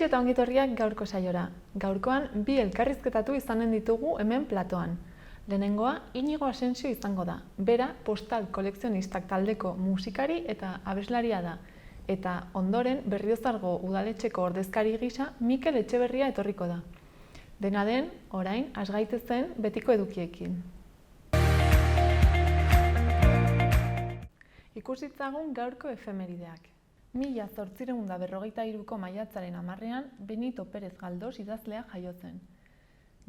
Kaixo eta ongi etorriak gaurko saiora. Gaurkoan bi elkarrizketatu izanen ditugu hemen platoan. Lehenengoa Inigo Asensio izango da. Bera Postal Kolekzionistak taldeko musikari eta abeslaria da. Eta ondoren Berriozargo udaletxeko ordezkari gisa Mikel Etxeberria etorriko da. Dena den, orain, has gaitezen betiko edukiekin. Ikusitzagun gaurko efemerideak. 1853ko maiatzaren 10ean Benito Pérez Galdós idazlea jaio zen.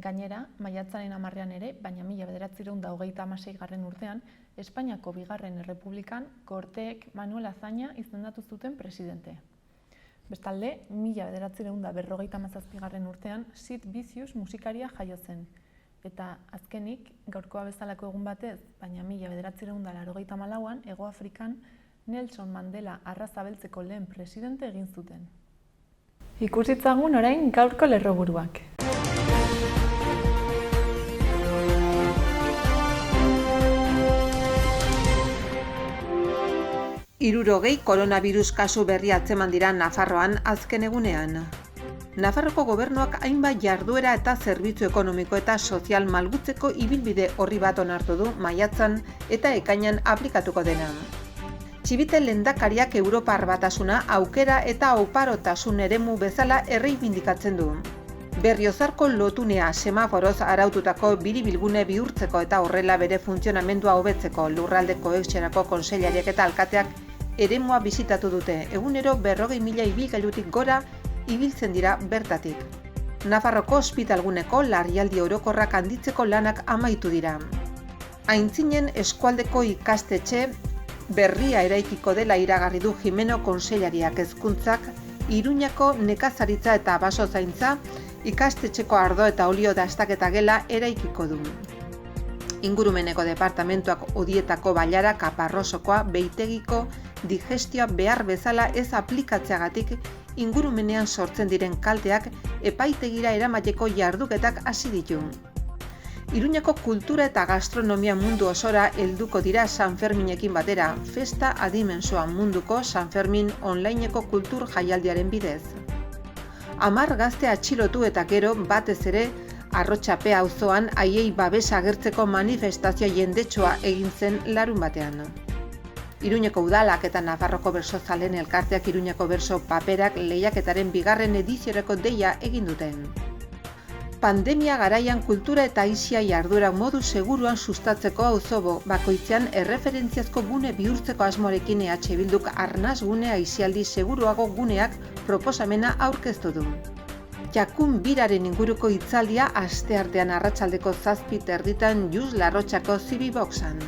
Gainera, maiatzaren 10ean ere, baina 1926. Urtean, Espainiako Bigarren Errepublikan Korteek Manuel Azaña izendatu zuten presidente. Bestalde, 1957. Urtean Sid Vicious musikaria jaio zen. Eta azkenik, gaurkoa bezalako egun batez, baina 1984an Hego Afrikan Nelson Mandela arrazabeltzeko lehen presidente egin zuten. Ikusitzagun orain gaurko lerroburuak. Hirurogei koronavirus kasu berri atzeman dira Nafarroan azken egunean. Nafarroko gobernuak hainbat jarduera eta zerbitzu ekonomiko eta sozial malgutzeko ibilbide orri bat onartu du maiatzan eta ekainan aplikatuko dena. Txibite lehendakariak Europar Batasuna aukera eta oparotasun eremu bezala erreibindikatzen du. Berriozarko lotunea semaforoz araututako biribilgune bihurtzeko eta horrela bere funtzionamendua hobetzeko lurralde kohetsiorako kontseilariak eta alkateak eremua bisitatu dute. Egunero 40.000 ibilgailutik gora ibiltzen dira bertatik. Nafarroko ospitalguneko larrialdi orokorrak handitzeko lanak amaitu dira. Aintzinen eskualdeko ikastetxe berria eraikiko dela iragarri du Jimeno kontseilariak. Hezkuntzak Iruñako nekazaritza eta basozaintza ikastetxeko ardo eta olio dastaketa gela eraikiko du. Ingurumeneko departamentuak Odietako bailara Kaparrosokoa beitegiko digestioa behar bezala ez aplikatzeagatik ingurumenean sortzen diren kalteak epaitegira eramateko jarduketak hasi ditu. Iruñako kultura eta gastronomia mundu osora helduko dira San Ferminekin batera, festa adimensoa munduko San Fermin onlineko kultur jaialdiaren bidez. 10 gazte atxilotu eta gero batez ere Arrotxape auzoan haiei babesa agertzeko manifestazio jendetsua egin zen larunbatean. Iruñeko udalak eta Nafarroko bersozaleen elkarteak Iruñeko berso paperak lehiaketaren 2. ediziorako deia egin duten. Pandemia garaian kultura eta aisia jarduera modu seguruan sustatzeko auzo bakoitzean erreferentziazko gune bihurtzeko asmorekin EH Bilduk arnaz gune aisialdi seguruago guneak proposamena aurkeztu du. Jakun biraren inguruko hitzaldia asteartean arratsaldeko 7:30 Jus Larrotxako Zibiboxan.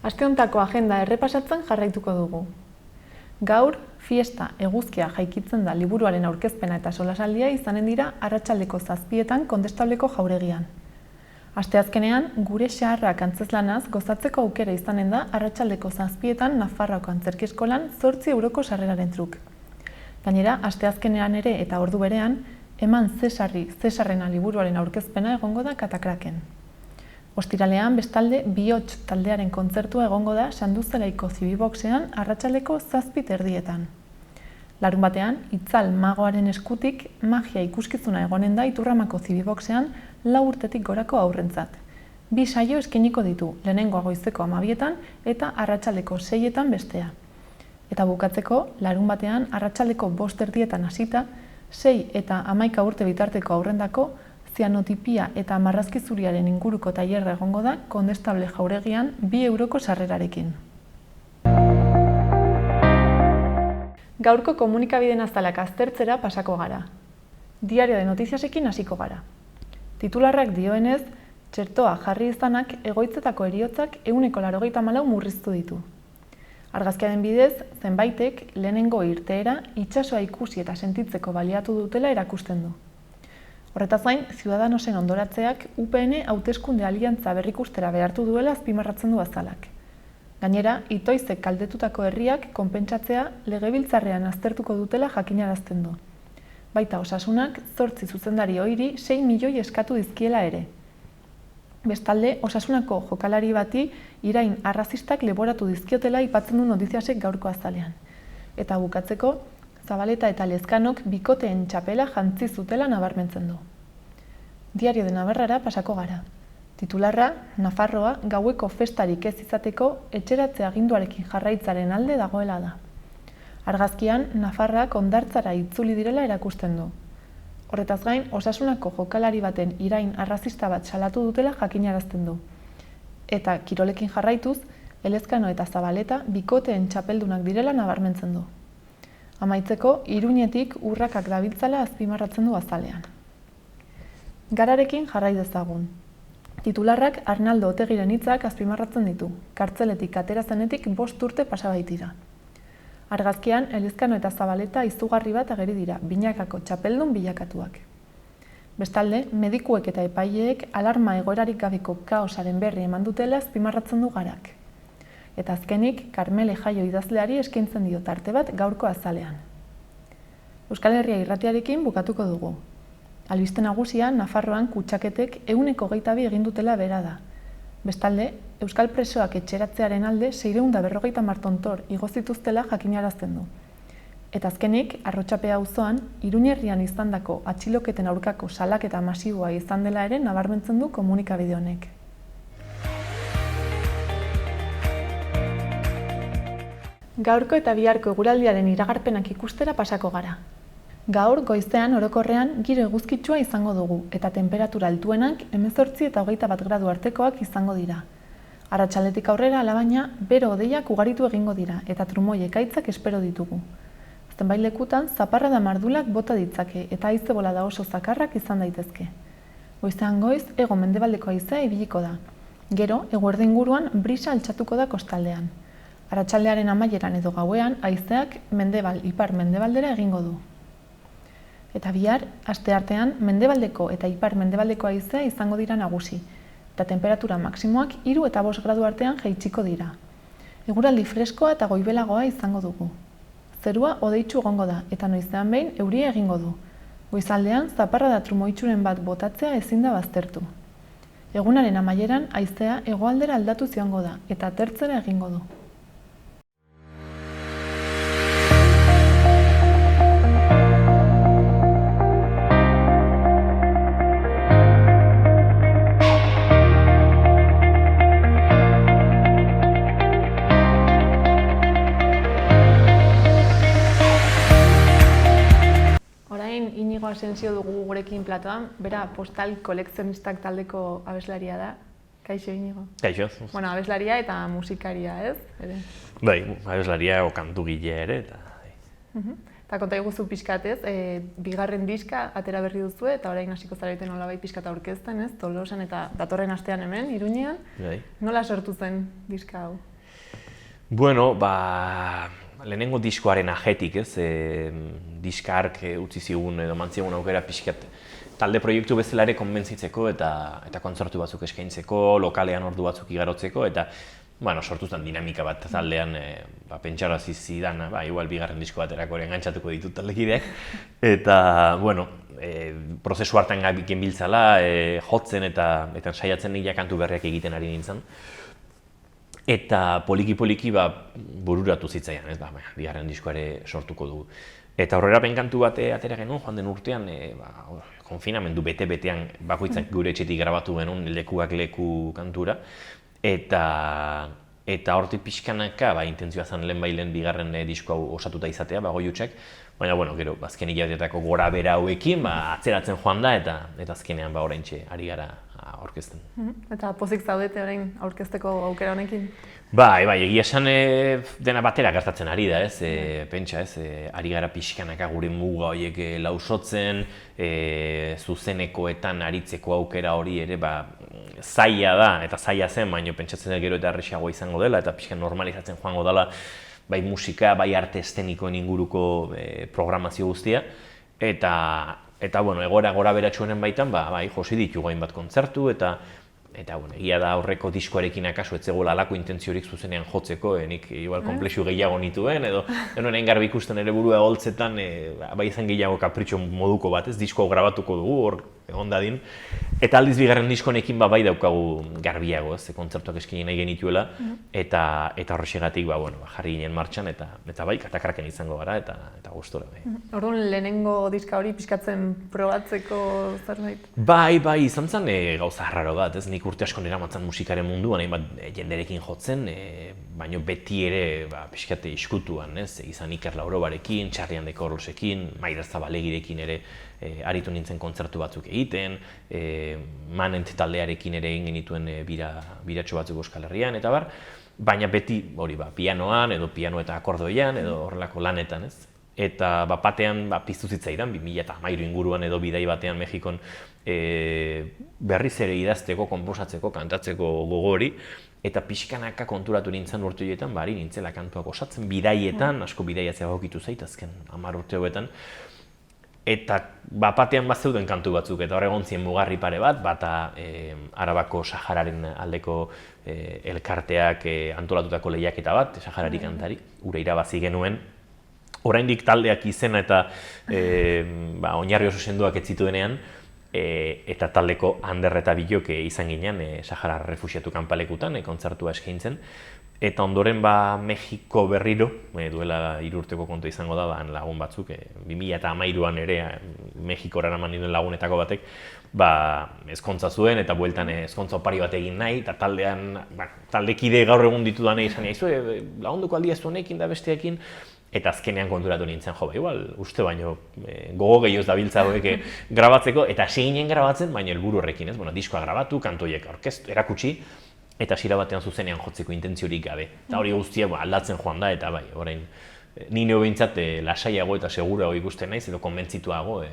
Aste hontako agenda errepasatzen jarraituko dugu. Gaur, fiesta eguzkia jaikitzen da liburuaren aurkezpena eta solasaldia izanen dira arratsaldeko 7etan Kondestableko jauregian. Asteazkenean, gure xaharrak antzezlanaz gozatzeko aukera izanen da arratsaldeko 7etan Nafarroako Antzerki Eskolan 8 euroko sarreraren truk. Gainera, asteazkenean ere eta ordu berean, eman Zesarrena liburuaren aurkezpena egongo da Katakraken. Ostiralean, bestalde, Bihotz taldearen kontzertua egongo da Sanduzelaiko Zibiboxean arratsaldeko 7:30. Larunbatean, Itzal magoaren eskutik magia ikuskizuna egonen da Iturramako Zibiboxean 4 urtetik gorako haurrentzat. 2 saio eskainiko ditu, lehenengoa goizeko 12etan eta arratsaldeko 6etan bestea. Eta bukatzeko, larunbatean arratsaldeko 5:30 hasita, 6 eta 11 urte bitarteko haurrendako zianotipia eta marrazki zuriaren inguruko tailerra egongo da Kondestable jauregian 2 euroko sarrerarekin. Gaurko komunikabideen azalak aztertzera pasako gara. Diario de Notiziasekin hasiko gara. Titularrak dioenez, txertoa jarri izanak egoitzetako heriotzak 184 murriztu ditu. Argazkiaren bidez, zenbaitek lehenengo irteera itsasoa ikusi eta sentitzeko baliatu dutela erakusten du. Horretaz gain, Ciudadanosen ondoratzeak UPN hauteskunde aliantza berrikustera behartu duela azpimarratzen du azalak. Gainera, Itoizek kaldetutako herriak konpentsatzea legebiltzarrean aztertuko dutela jakinarazten du. Baita osasunak 8 zuzendari ohiri 6 milioi eskatu dizkiela ere. Bestalde, Osasunako jokalari bati irain arrazistak leboratu dizkiotela aipatzen du Notiziasek gaurko azalean. Eta bukatzeko, Zabaleta eta Lezkanok bikoteen txapela jantzi zutela nabarmentzen du. Diario de Navarrara pasako gara. Titularra, Nafarroa gaueko festarik ez izateko etxeratze aginduarekin jarraitzaren alde dagoela da. Argazkian, Nafarrak hondartzara itzuli direla erakusten du. Horretaz gain, Osasunako jokalari baten irain arrazista bat salatu dutela jakinarazten du. Eta kirolekin jarraituz, Elezkano eta Zabaleta bikoteen txapeldunak direla nabarmentzen du. Amaitzeko, Iruñetik urrakak dabiltzala azpimarratzen du azalean. Gararekin jarrai dezagun. Titularrak Arnaldo Otegiren hitzak azpimarratzen ditu. Kartzeletik atera zenetik 5 urte pasa baitira. Argazkian, Elezkano eta Zabaleta izugarri bat ageri dira, binakako txapeldun bilakatuak. Bestalde, medikuek eta epaileek alarma egoerarik gabeko kaosaren berri eman dutela azpimarratzen du Garak. Eta azkenik, Karmele Jaio idazleari eskaintzen dio tarte bat gaurko azalean. Euskal Herria irratiarekin bukatuko dugu. Albiste nagusia, Nafarroan kutsaketek 122 egin dutela bera da. Bestalde, Euskal presoak etxeratzearen alde 650 tontor igo zituztela jakinarazten du. Eta azkenik, Arrotxapea auzoan, Iruñerrian izandako atxiloketen aurkako salaketa masiboa izan dela ere nabarmentzen du komunikabide honek. Gaurko eta biharko eguraldiaren iragarpenak ikustera pasako gara. Gaur, goizean orokorrean giro eguzkitsua izango dugu, eta temperatura altuenak 18 eta 21 gradu artekoak izango dira. Arratsaldetik aurrera, alabaina, bero hodeiak ugaritu egingo dira, eta trumoi ekaitzak espero ditugu. Zenbait lekutan, zaparrada mardulak bota ditzake, eta haize bolada oso zakarrak izan daitezke. Goizean goiz, hego mendebaldeko haizea ibiliko da. Gero, eguerdi inguruan brisa altxatuko da kostaldean. Arratsaldearen amaieran edo gauean, haizeak ipar mendebaldera egingo du. Eta bihar, asteartean, mendebaldeko eta ipar mendebaldeko haizea izango dira nagusi, eta temperatura maksimoak 3 eta 5 gradu artean jaitsiko dira. Eguraldi freskoa eta goibelagoa izango dugu. Zerua hodeitsu egongo da, eta noizean behin euria egingo du. Goizaldean, zaparrada trumoitsuren bat botatzea ezin da baztertu. Egunaren amaieran, haizea hegoaldera aldatu joango da, eta atertzera egingo du. Inigo Asensio dugu gurekin platoan, bera Postal Kolekzionistak taldeko abeslaria da. Kaixo, Inigo? Kaixo. Bueno, abeslaria eta musikaria, ez? Bai, abeslaria o kantugile ere. Eta konta iguzu pixkatez, bigarren diska atera berri duzu eta orain hasiko zareten nolabait pixkata aurkezten, ez? Tolosan eta datorren astean hemen, Iruñean. Bai. Nola sortu zen diska hau? Bueno, lehenengo diskoaren ajetik, ez? Diska hark utzi zigun edo mantzigun aukera pixkat talde proiektu bezala ere konbentzitzeko eta kontzertu batzuk eskaintzeko, lokalean ordu batzuk igarotzeko eta sortu zen dinamika bat taldean pentsarazi zidan, igual bigarren disko baterako ere engantzatuko ditut taldekideak eta, prozesu hartan gabiken biltzala, jotzen eta saiatzen nila kantu berriak egiten ari nintzen. Eta poliki-poliki bururatu zitzaian, bigarren diskoa ere sortuko dugu. Eta horrerapen kantu bat atera genuen, joan den urtean, konfinamendu bete-betean bakoitzak gure etxetik grabatu genuen lekuak leku kantura. Eta hortik pixkanaka, intentzioa zen lehen bigarren disko hau osatuta izatea, goi hutsak. Baina, gero, azken hilabetetako gora bera hauekin, atzeratzen joan da, eta azkenean oraintxe ari gara aurkezten. Eta pozik zaudete orain aurkezteko aukera honekin? Bai, egia esan dena batera gertatzen ari da, ez? Pentsa, ez? Ari gara pixkanaka gure muga horiek lausotzen, zuzenekoetan aritzeko aukera hori ere zaila da, eta zaila zen, baina pentsatzen gero eta erresiagoa izango dela, eta pixkan normalizatzen joango dela bai musika, bai arte eszenikoen inguruko programazio guztia, eta egoera gora beratxuenen baitan, josi ditugu hainbat kontzertu, eta egia da aurreko diskoarekin akaso ez zegoela halako intentziorik zuzenean jotzeko, nik igual konplexu gehiago nituen, edo nahin garbi ikusten ere burua holtzetan izan gehiago kapritxo moduko bat, ez disko grabatuko dugu, hor egon dadin, Eta aldiz bigarren diskonekin bai daukagu garbiago, kontzertuak eskaini nahi genituela, eta horrexegatik jarri ginen martxan, eta bai, katakraken izango gara, eta gustora. Orduan lehenengo diska hori pixkatzen probatzeko zerbait? Bai, izan zen gauza harraro bat, nik urte asko neramatzan musikaren munduan, hainbat jenderekin jotzen, baina beti ere pixkate iskutuan, izan Iker Laurobarekin, Txarri Handeko Orlosekin, Maider Zabalegirekin ere aritu nintzen kontzertu batzuk egiten, Manent taldearekin ere egin genituen biratxo batzuk Euskal Herrian, eta bar, baina beti hori pianoan, edo piano eta akordoian, edo horrelako lanetan, Eta batean piztu zitzaidan, 2013 inguruan edo bidai batean Mexikon berriz ere idazteko, konposatzeko, kantatzeko gogo hori, eta pixkanaka konturatu nintzen urte horietan, ari nintzela kantuak osatzen, bidaietan, asko bidaiatzea gokitu zait, azken 10 urte hauetan, eta batean zeuden kantu batzuk, eta hor egon zien mugarri pare bat, bata Arabako Sahararen aldeko elkarteak antolatutako lehiaketa bat, Saharari kantari, ura irabazi genuen. Oraindik taldeak izena eta oinarri oso sendoak ez zituenean, eta taldeko Ander eta Bilok izan ginen Sahara refuxiatu kanpalekutan, kontzertua eskaintzen. Eta ondoren Mexiko berriro, duela 3 urteko kontu izango da, lagun batzuk, 2013an ere Mexikora eraman ninduen lagunetako batek, ezkontza zuen eta bueltan ezkontza opari bat egin nahi, eta taldean, taldekide gaur egun ditudanei izan nahi, lagunduko aldia ez honekin da besteekin, eta azkenean konturatu nintzen, igual, uste baino gogo gehioz dabiltza hauek grabatzeko, eta hasi ginen grabatzen, baina helburu horrekin, diskoa grabatu, kantoiek erakutsi, eta hasiera batean zuzenean jotzeko intentziorik gabe. Eta hori guztia aldatzen joan da, eta bai, orain, ni neo behintzat lasaiago eta segurago ikusten naiz, edo konbentzituago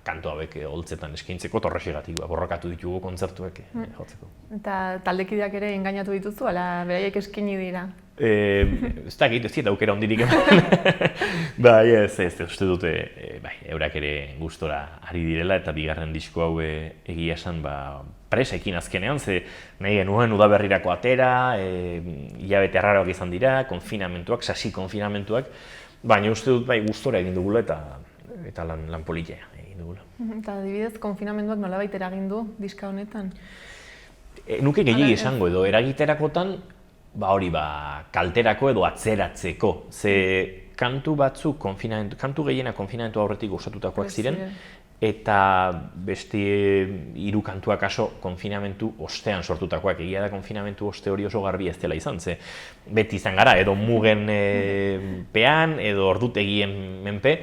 kantu hauek holtzetan eskaintzeko, torrexegatik borrokatu ditugu kontzertuek jotzeko. Eta taldekideak ere engainatu dituzu, ala beraiek eskaini dira? Ez dakit, ez dira aukera hondirik eman. Uste dute, eurak ere gustora ari direla, eta bigarren disko hau egia esan presekin azkenean, ze nahi genuen udaberrirako atera, hilabete arraroak izan dira, konfinamentuak, sasi konfinamentuak, baina uste dut gustora egin dugula eta lan politia egin dugula. Eta adibidez, konfinamentuak nolabait eragin du diska honetan? Nuke gehiegi esango edo, eragiterakotan, kalterako edo atzeratzeko, ze kantu batzuk, kantu gehiena konfinamentu aurretik osatutakoak ziren, eta beste 3 kantuak konfinamentu ostean sortutakoak. Egia da konfinamentu oste hori oso garbi ez dela izan, ze beti izan gara, edo mugen pean, edo ordutegien menpe,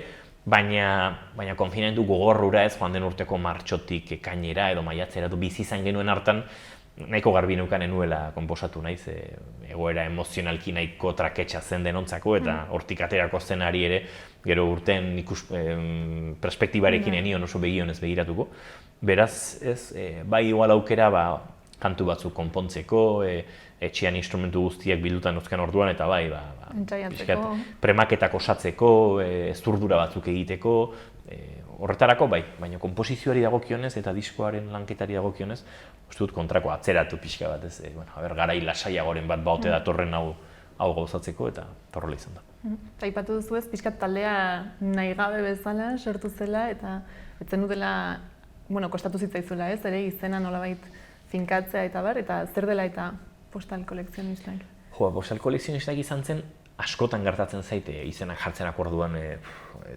baina konfinamentu gogorrura ez joan den urteko martxotik ekainera edo maiatzera edo bizi izan genuen hartan, nahiko garbi neukanen nuela konposatu naiz, egoera emozionalki nahiko traketsa zen denontzako, eta hortik aterako zenari ere, gero urten perspektibarekin enion oso begionez begiratuko. Beraz, bai igual aukera kantu batzuk konpontzeko, etxean instrumentu guztiak bildutan uzkan orduan, eta bai, premaketak osatzeko, zurdura batzuk egiteko, horretarako bai, baina konposizioari dagokionez eta diskoaren lanketari dagokionez, uste dut kontrako atzeratu pixka bat, garai lasaiagoren bat baote datorren hau gauzatzeko, eta horrela izan da. Aipatu duzu ez, pixkat taldea nahi gabe bezala sortu zela, eta etzen dutela, kostatu zitzaizuela ez, ere izena nolabait finkatzea eta eta zer dela eta postal kolekzionistak? Postal kolekzionistak izan zen, askotan gertatzen zaite izenak jartzenak orduan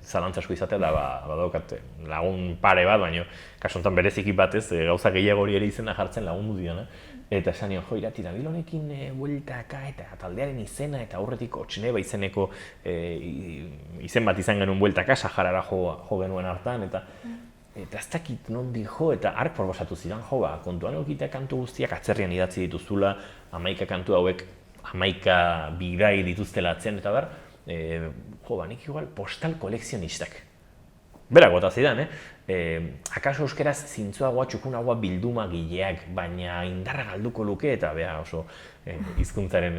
zalantza asko izatea, da badaukat lagun pare bat, baina kasu honetan bereziki batez gauza gehiago hori ere izena jartzen lagundu diona. Eta esan nion, irati dabil honekin bueltaka eta taldearen izena eta aurretik Otxneba izeneko izen bat izan genuen bueltaka, Saharara jo genuen hartan, eta ez dakit nondi jo, eta hark proposatu zidan kontuan egitea kantu guztiak atzerrian idatzi dituzula, 11 kantu hauek 11 bidai dituztela atzen, eta nik igual postal kolekzionistak. Berak bota zidan, akaso euskeraz zintzoagoa, txukunagoa bilduma gileak, baina indarra galduko luke, eta oso hizkuntzaren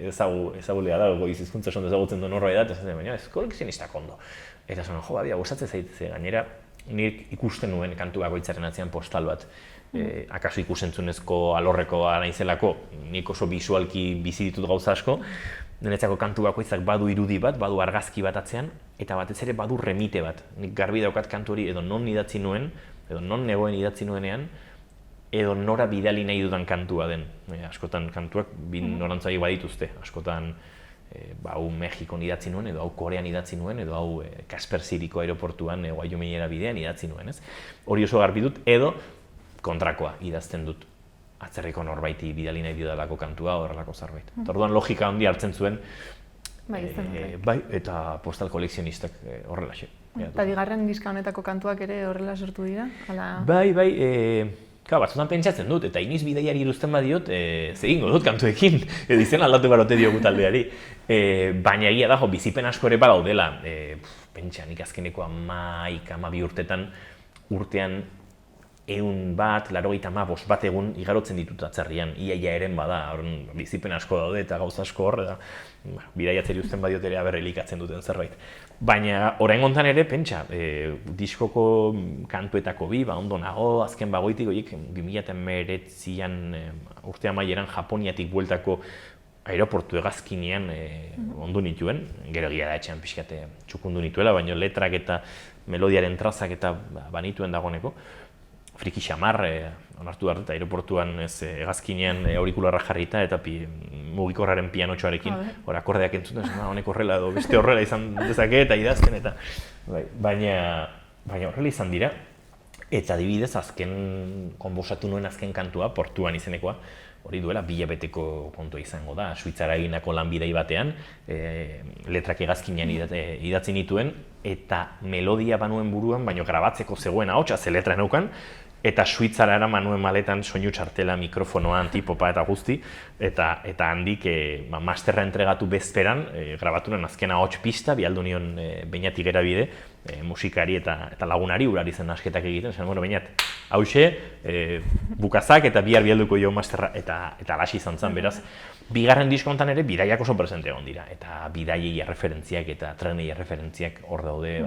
ezagulea da, hizkuntza oso ezagutzen duen horroa edat, baina ez kolekzionistak ondo. Eta zuen, gustatzen zaitze, gainera, nik ikusten nuen kantu bakoitzaren atzean postal bat. Akaso ikusentzunezko alorreko naizelako, nik oso bisualki bizi ditut gauza asko, niretzako kantu bakoitzak badu irudi bat, badu argazki bat atzean, eta batez ere badu remite bat. Nik garbi daukat kantu hori edo non idatzi nuen, edo non negoen idatzi nuenean, edo nora bidali nahi dudan kantua den. Askotan kantuak norantzaik badituzte, askotan hau Mexikon idatzi nuen, edo hau Korean idatzi nuen, edo hau Kasper Ziriko aeroportuan Wyomingera bidean idatzi nuen, ez? Hori oso garbi dut, edo kontrakoa idazten dut atzerriko norbaiti bidali nahi diodalako kantua horrelako zerbait. Orduan logika handi hartzen zuen, bai, eta postal kolekzionistak horrelaxe. Eta bigarren diska honetako kantuak ere horrela sortu dira? Bai, batzutan pentsatzen dut, eta iniz bidaiari iruzten badiot, zer egingo dut kantuekin, edo izen aldatu barote diogu taldeari. Baina egia da, bizipen asko ere badaudela, pentsa nik azkeneko 12 urtean 100 bat, 85 bat egun igarotzen ditut atzerrian, iaia eren bada, bizipen asko daude eta gauza asko hor, bidaiatzeri uzten badiot ere elikatzen duten zerbait. Baina orain hontan ere, pentsa, diskoko kantuetako bi, ondo nago, azken bagoitik horiek 2019an urte amaieran Japoniatik bueltako aeroportu hegazkinean ondu nituen, gero egia da etxean pixkate txukundu nituela, baina letrak eta melodiaren trazak eta banituen dagoeneko. Friki xamar, onartu behar dut, aeroportuan hegazkinean aurikularra jarrita eta mugikorraren pianotxoarekin hor akordeak entzuten, honek horrela edo beste horrela izan dezake eta idazten eta baina horrela izan dira eta adibidez azken konbosatu nuen azken kantua, Portuan izenekoa, hori duela 2 hilabeteko kontua izango da, Suitzara egindako lanbidei batean, letrak hegazkinean idatzi nituen eta melodia banuen buruan, baina grabatzeko zegoen ahotsa ze letra neukan, eta Suitzara eraman nuen maletan soinu txartela, mikrofonoa, antipopa eta guzti, eta handik masterra entregatu bezperan, grabatu nuen azken ahots pista, bialdu nion Beñati Gerabide, musikari eta lagunari, urari zen asketak egiten, zen, Beñat, hauxe, bukazak eta bihar bialduko jo masterra, eta alaxi izan zen, beraz. Bigarren disko honetan ere, bidaiak oso presente egon dira, eta bidaiei erreferentziak eta trenei erreferentziak hor daude,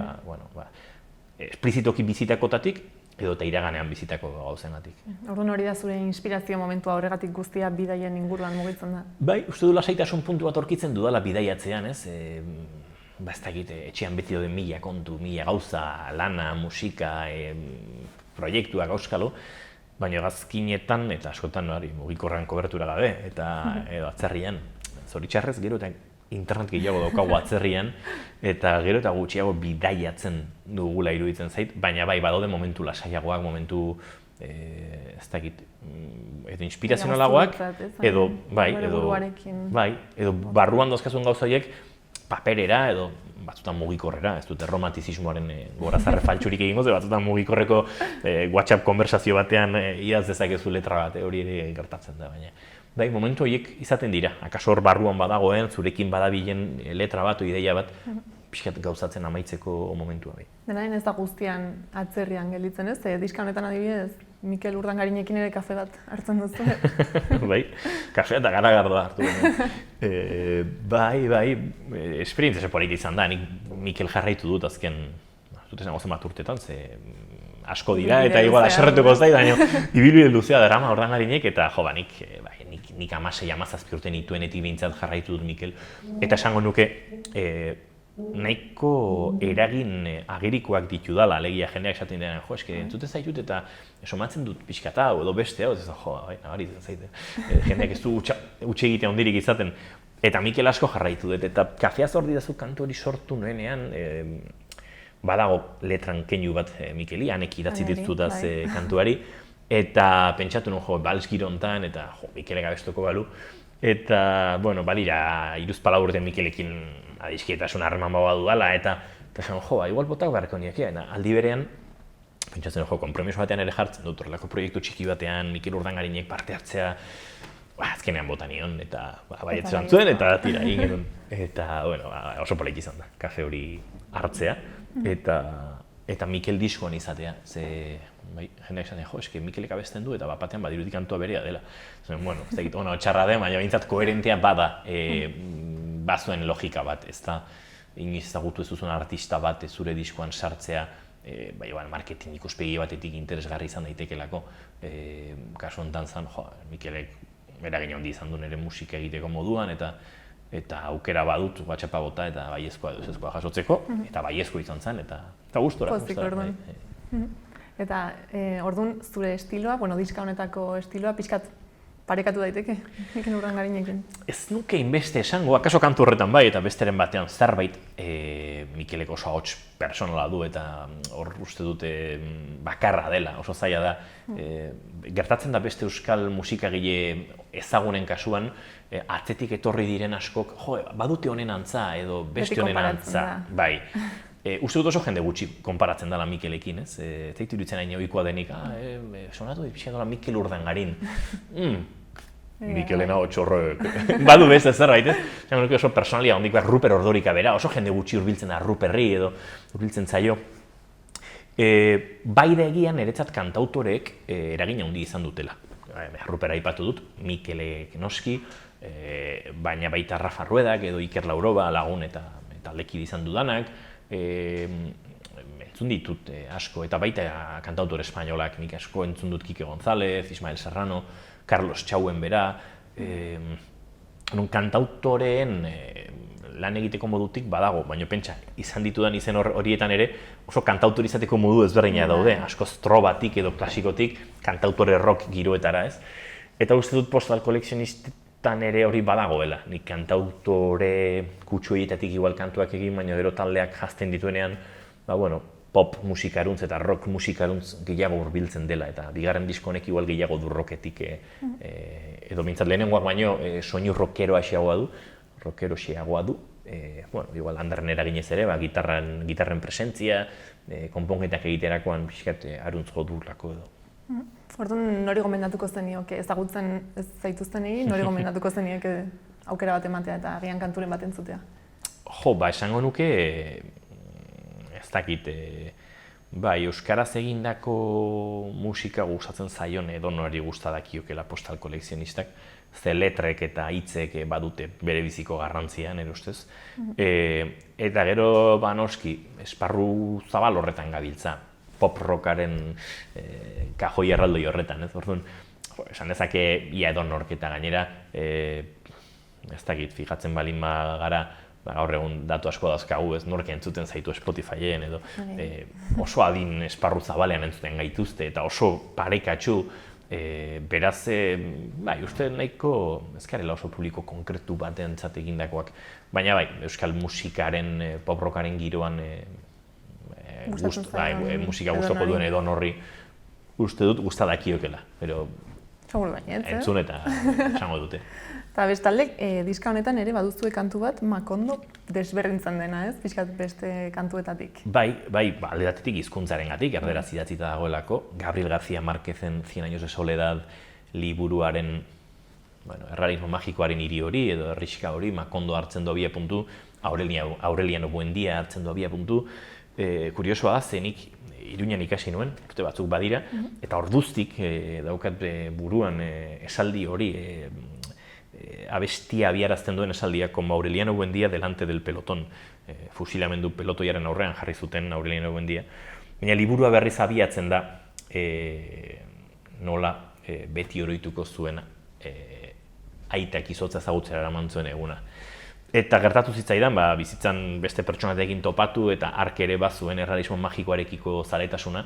esplizitoki bizitakotatik, edo eta iraganean bizitako gauzengatik. Orduan hori da zure inspirazio momentua horregatik guztia bidaien inguruan mugitzen da? Bai, uste du lasaitasun puntu bat aurkitzen dudala bidaiatzean, ez? Ez dakit, etxean beti daude 1000 kontu, 1000 gauza, lana, musika, proiektuak, auskalo, baina gazkinetan eta askotan mugikorrean kobertura gabe, eta atzerrian, zoritxarrez gero eta internet gehiago daukagu atzerrian, eta gero eta gutxiago bidaiatzen dugula iruditzen zait, baina bai, badaude momentu lasaiagoak, momentu, ez dakit, edo inspirazionalagoak, edo barruan dauzkazun gauza horiek paperera edo batzutan mugikorrera, ez dute romantizismoaren gorazarre faltsurik egingo, batzutan mugikorreko WhatsApp konversazio batean idaz dezakezu letra bat, hori ere gertatzen da, baina. Bai, momentu horiek izaten dira, akaso hor barruan badagoen, zurekin badabilen letra bat o ideia bat, pixkat gauzatzen amaitzeko momentua bai. Denain ez da guztian atzerrian gelditzen ez, diska honetan adibidez, Mikel Urdangarinekin ere kafe bat hartzen duzu. Bai, kafe eta garagardoa hartu genuen. Bai, esperientzia polita izan da, nik Mikel jarraitu dut azken, zuten zen bat urtetan, ze asko dira eta igual aserretuko zait, ibilbide luzea darama Urdangarinek eta jo, nik 16-17 urte nituenetik behintzat jarraitu dut Mikel. Eta esango nuke, nahiko eragin agerikoak ditu dala, alegia jendeak esaten denean, jo, eske entzuten zaitut eta somatzen dut pixkat hau edo beste hau, ez jo, nabari zaite, jendeak ez du utxe egitea hondirik izaten. Eta Mikel asko jarraitu dut, eta kafea zordidazu kantu hori sortu nuenean, badago letran keinu bat Mikeli, hanek idatzi ditutaz kantuari, eta pentsatu nuen, bals giro hontan, eta Mikele gabestuko balu. Eta, balira, 3-4 urte Mikelekin adiskietasun harreman bau dudala, eta esan, igual botak beharko niakea, aldi berean, pentsatzen, konpromiso batean ere jartzen dut, horrelako proiektu txiki batean, Mikel Urdangarinek parte hartzea, azkenean bota nion, eta baietzen zuen, eta tira egin genuen. Eta, oso poliki izan da, kafe hori hartzea, eta Mikel diskoan izatea, ze jendeak esan, eske Mikelek abesten du, eta batean badirudik kantua berea dela. Ez dakit, txarra den, baina behintzat koherentea bada bazuen logika bat, ez da inoiz ezagutu ez duzun artista bat zure diskoan sartzea, marketing ikuspegi batetik interesgarri izan daitekelako. Kasu honetan zen, Mikelek eragin handi izan du nire musika egiteko moduan, eta aukera badut WhatsAppa bota eta baiezkoa edo ezezkoa jasotzeko, eta baiezkoa izan zen, eta gustora. Eta orduan zure estiloa, diska honetako estiloa pixkat parekatu daiteke, Mikel Urdangarenekin. Ez nuke inbeste esango, akaso kantu horretan bai, eta besteren batean zerbait Mikelek oso ahots personala du eta hor uste dute bakarra dela, oso zaila da. Gertatzen da beste euskal musikagile ezagunen kasuan, atzetik etorri diren askok, badute honen antza edo beste honen antza. Bai. Uste dut oso jende gutxi konparatzen dela Mikelekin, ez? Ez zaitu iruditzen hain ohikoa denik, sonatu pixka dola Mikel Urdangarin. Mikelena otxorroek. Badu beste zerbait, ez? Zango nuke oso personalia hondik behar Ruper Ordorika bera, oso jende gutxi hurbiltzen da Ruperri edo hurbiltzen zaio. Bai da egian niretzat kantautorek eragina handi izan dutela. Ruper aipatu dut, Mikelek noski, baina baita Rafa Ruedak edo Iker Lauroba lagun eta lekide izan dudanak. Entzun ditut asko, eta baita kantautore espainolak, nik asko entzun dut Kike González, Ismael Serrano, Carlos Chauen bera, kantautoreen lan egiteko modutik badago, baina pentsa, izan ditudan izen horietan ere, oso kantautor izateko modu ezberdina daude, asko strobatik edo klasikotik, kantautore rock giroetara, ez? Eta uste dut Postal Collectionistan ere hori badagoela, nik kantautore kutsu horietatik igual kantuak egin, baina gero taldeak jazten dituenean, pop musikaruntz eta rock musikaruntz gehiago hurbiltzen dela, eta bigarren disko honek igual gehiago du rocketik, edo mintzat lehenengoak baino soinu rockeroxeagoa du, igual Anderren eraginez ere, gitarren presentzia, konponketak egiterakoan pixkat aruntz jodurlako edo. Orduan, nori gomendatuko zenioke, ezagutzen ez zaituztenei, nori gomendatuko zenioke aukera bat ematea eta agian kanturen bat entzutea? Esango nuke, ez dakit, euskaraz egindako musika gustatzen zaion edonori gustadakiokela Postal Collectionistak, ze letrek eta hitzek badute bere biziko garrantzia, nire ustez. Eta gero, noski, esparru zabal horretan gabiltza, pop rockaren kajoi erraldoi horretan, ez? Orduan, esan dezake ia edonork eta gainera, ez dakit, fijatzen balin gara, gaur egun datu asko dauzkagu, ez nork entzuten zaitu Spotifyen edo oso adin esparru zabalean entzuten gaituzte eta oso parekatxu, beraz, uste nahiko ez garela oso publiko konkretu batentzat egindakoak, baina euskal musikaren, pop rockaren giroan musika gustoko duen edonorri uste dut gustadakiokela, pero entzun eta esango dute. Eta bestalde, diska honetan ere baduzue kantu bat Makondo desberdintzen dena, ez? Pixkat beste kantuetatik. Bai, alde batetik hizkuntzarengatik, erderaz idatzita dagoelako, Gabriel García Márquezen 100 años de soledad liburuaren, errealismo magikoaren hiri hori edo herrixka hori, Makondo hartzen du abiapuntu, Aureliano Buendia hartzen du abiapuntu. Kuriosoa da, zenik Iruñan ikasi nuen, urte batzuk badira, eta orduztik daukat buruan esaldi hori, abestia abiarazten duen esaldia, con Aureliano Buendia delante del pelotón. Fusilamendu pelotoiaren aurrean jarri zuten Aureliano Buendia. Baina liburua berriz abiatzen da, nola beti oroituko zuena, aitak izotza ezagutzera eraman zuen eguna. Eta gertatu zitzaidan, bizitzan beste pertsonatekin topatu eta ark ere bazuen errealismo magikoarekiko zaletasuna,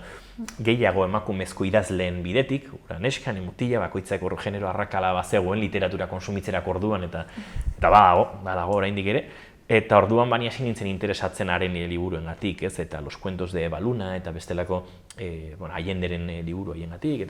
gehiago emakumezko idazleen bidetik, neskan, mutila, bakoitzak genero arrakala bazegoen literatura konsumitzerako orduan eta badago oraindik ere, eta orduan baina hasi nintzen interesatzen haren liburuengatik, ez, eta Los cuentos de Eva Luna eta bestelako Allenderen liburu haiengatik,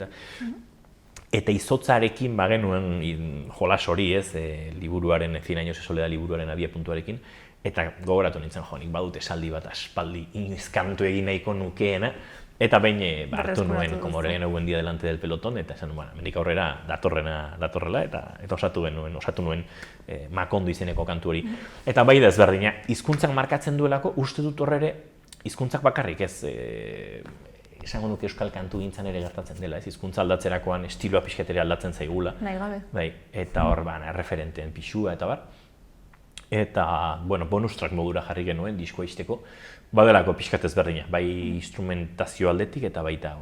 eta izotzarekin bagenuen jolas hori, ez, liburuaren, 100 años de soledad liburuaren abiapuntuarekin, eta gogoratu nintzen nik badut esaldi bat aspaldi inizkantu egin nahiko nukeena, eta behin hartu nuen, como Aureliano Buendia delante del pelotón, eta esan nuen, mendik aurrera datorrela, eta osatu nuen Makondo izeneko kantu hori. Eta bai da ezberdina, hizkuntzak markatzen duelako, uste dut horre hizkuntzak bakarrik, ez, esango nuke euskal kantu gintzan ere gertatzen dela, ez, hizkuntza aldatzerakoan estiloa pixketere aldatzen zaigula. Nahi gabe. Bai, eta hor, referenteen pixua eta bar. Eta, bonus track modura jarri genuen, diskoa izteko, badelako pixkat ezberdina, bai instrumentazio aldetik eta baita,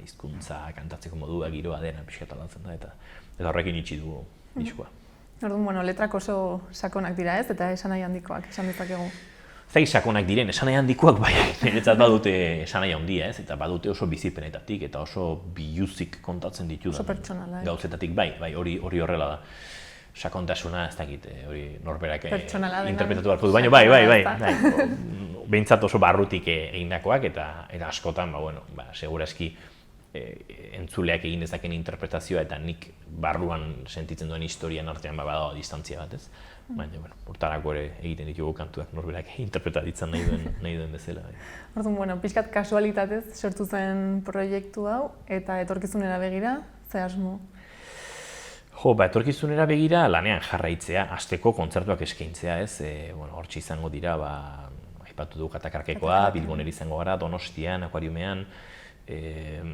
hizkuntza kantatzeko modua, giroa dena pixkat aldatzen da, eta horrekin itxi dugu diskoa. Orduan, letrak oso sakonak dira, ez, eta esan nahi handikoak, esan dezakegu. zai sakonak diren, esanai handikoak bai, niretzat badute esanai handia, ez? Eta badute oso bizipenetatik eta oso biluzik kontatzen ditudan. Oso pertsonala, gauzetatik, bai, hori horrela da. Sakontasuna, ez dakit, hori norberak interpretatu beharko du, baina bai, behintzat oso barrutik egindakoak eta askotan, segurazki entzuleak egin dezaken interpretazioa eta nik barruan sentitzen duen historian artean badago distantzia bat, ez? Baina, hortarako ere egiten ditugu kantuak norberak interpretatzen nahi duen bezala. Orduan, pixkat kasualitatez sortu zen proiektu hau eta etorkizunera begira, ze asmo? Etorkizunera begira lanean jarraitzea, asteko kontzertuak eskaintzea, ez? Hortxe izango dira, aipatu du Katakarkekoa, Bilbonera izango gara, Donostian, Akuariumean,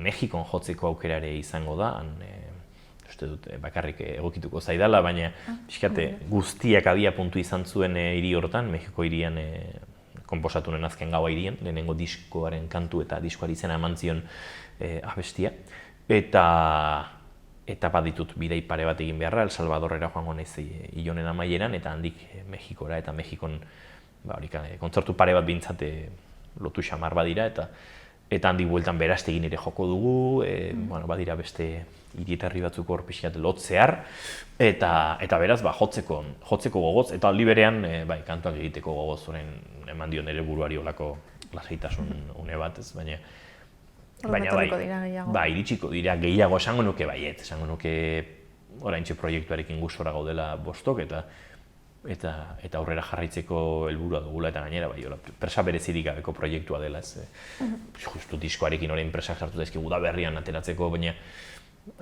Mexikon jotzeko aukerare izango da, uste dut bakarrik egokituko zaidala, baina pixkate guztiak abia puntu izan zuen hiri horretan, Mexiko hirian konposatunen azken gaua hirian, lehenengo diskoaren kantu eta diskoari izena eman zion abestia. Eta baditut bidei pare bat egin beharra, El Salvadorrera joango naiz Ilonen amaieran, eta handik Mexikora eta Mexikon kontzertu pare bat bintzat lotu xamar badira, eta handik bueltan Berastegin ere joko dugu, badira beste hirietarri batzuk hor pixkat lotzear, eta beraz jotzeko gogoz, eta aldi berean kantuak egiteko gogoz orain eman dio nire buruari olako lasaitasun une bat, ez, baina iritsiko dira gehiago, esango nuke baiet, esango nuke oraintxe proiektuarekin gustora gaudela bostok eta aurrera jarraitzeko helburua dugula eta gainera presa berezirik gabeko proiektua dela, ez. Justu diskoarekin orain presak sartu daizkigu da berrian ateratzeko, baina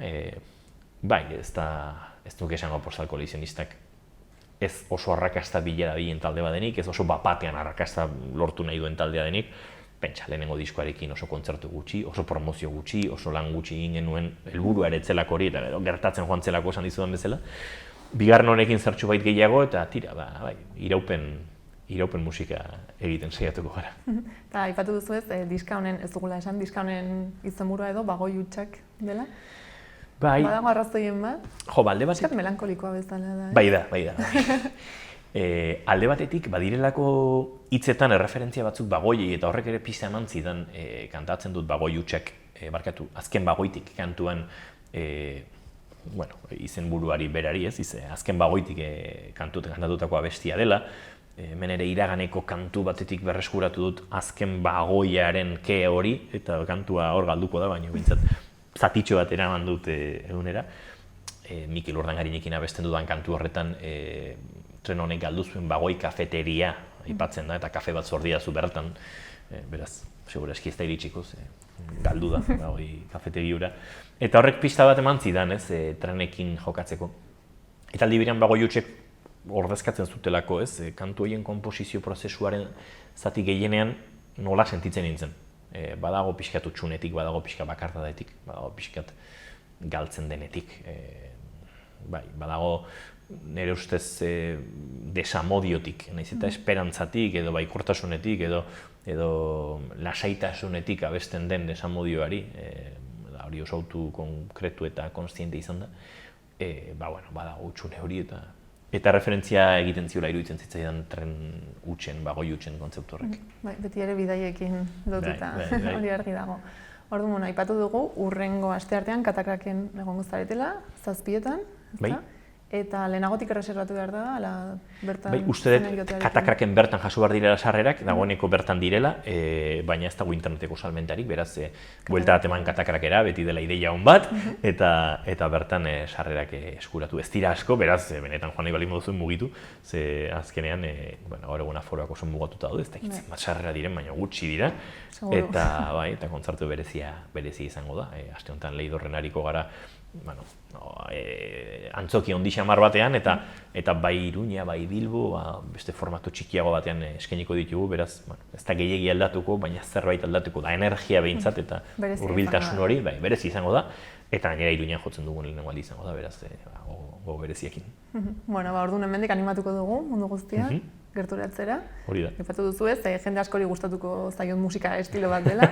ez duke esango Postal Kolizionistak ez oso arrakasta bilera bilen talde badenik, ez oso bapatean arrakasta lortu nahi duen taldea denik, pentsa, lehenengo diskoarekin oso kontzertu gutxi, oso promozio gutxi, oso lan gutxi egin genuen helburua ere etzelako hori eta gertatzen joan zelako esan dizudan bezala. Bigarren honekin zertxu bait gehiago eta tira, iraupen musika egiten saiatuko gara. Eta aipatu duzu ez, diska honen, ez dugula esan, diska honen izenburua edo Bagoi hutsak dela? Badago arrazoien bat? Alde batetik... Piskat melankolikoa bezala da. Bai da. Alde batetik, badirelako hitzetan erreferentzia batzuk Bagoiei eta horrek ere pista eman zidan kantatzen dut Bagoi hutsak, azken Bagoitik kantuan izenburuari berari ez, azken Bagoitik kantatutako abestia dela, hemen ere iraganeko kantu batetik berreskuratu dut azken Bagoiaren ke hori, eta kantua hor galduko da, baina bintzat zatitxo bat eraman dut egunera. Mikel Urdangarinekin abesten dudan kantu horretan tren honek galdu zuen Bagoi kafeteria aipatzen da, eta kafe bat zordiazu bertan, beraz, segurazki ez da iritsiko, galdu da Bagoi kafeteriura. Eta horrek pista bat eman zidan, ez, trenekin jokatzeko. Eta aldi berean Bagoi hutsek ordezkatzen zutelako, ez, kantu horien konposizio prozesuaren zati gehienean nola sentitzen nintzen. Badago pixkat utxunetik, badago pixkat bakardadetik, badago pixkat galtzen denetik. Badago nire ustez desamodiotik, nahiz eta esperantzatik edo baikortasunetik edo lasaitasunetik abesten den desamodioari, hori oso autu konkretu eta konstiente izan da, badago utxune hori eta referentzia egiten ziola iruditzen zitzaidan tren hutsen, Bagoi hutsen kontzeptu horrek. Beti ere bidaiekin lotuta, hori argi dago. Orduan, aipatu dugu, hurrengo asteartean Katakraken egongo zaretela, 7etan, ezta? Eta lehenagotik erreserbatu behar da, ala bertan... Uste dut Katakraken bertan jaso behar direla sarrerak, dagoeneko bertan direla, baina ez dago interneteko salmentarik, beraz, buelta bat eman Katakrakera, beti dela ideia hon bat, eta bertan sarrerak eskuratu. Ez dira asko, beraz, benetan joan nahi bali moduzuen mugitu, ze azkenean, gaur egun aforoak oso mugatuta daude, ez da hitzen bat sarrera diren, baina gutxi dira, eta kontzertu berezia izango da. Aste honetan Leidorren ariko gara, antzoki handi xamar batean, eta bai Iruña, bai Bilbo, beste formatu txikiago batean eskainiko ditugu, beraz, ez da gehiegi aldatuko, baina zerbait aldatuko da, energia behintzat eta hurbiltasun hori, berezi izango da, eta gainera Iruñan jotzen dugun lehenengo aldi izango da, beraz, go bereziekin. Orduan hemendik animatuko dugu mundu guztia, gerturatzera. Hori da. Aipatu duzu ez, jende askori gustatuko zaion musika estilo bat dela,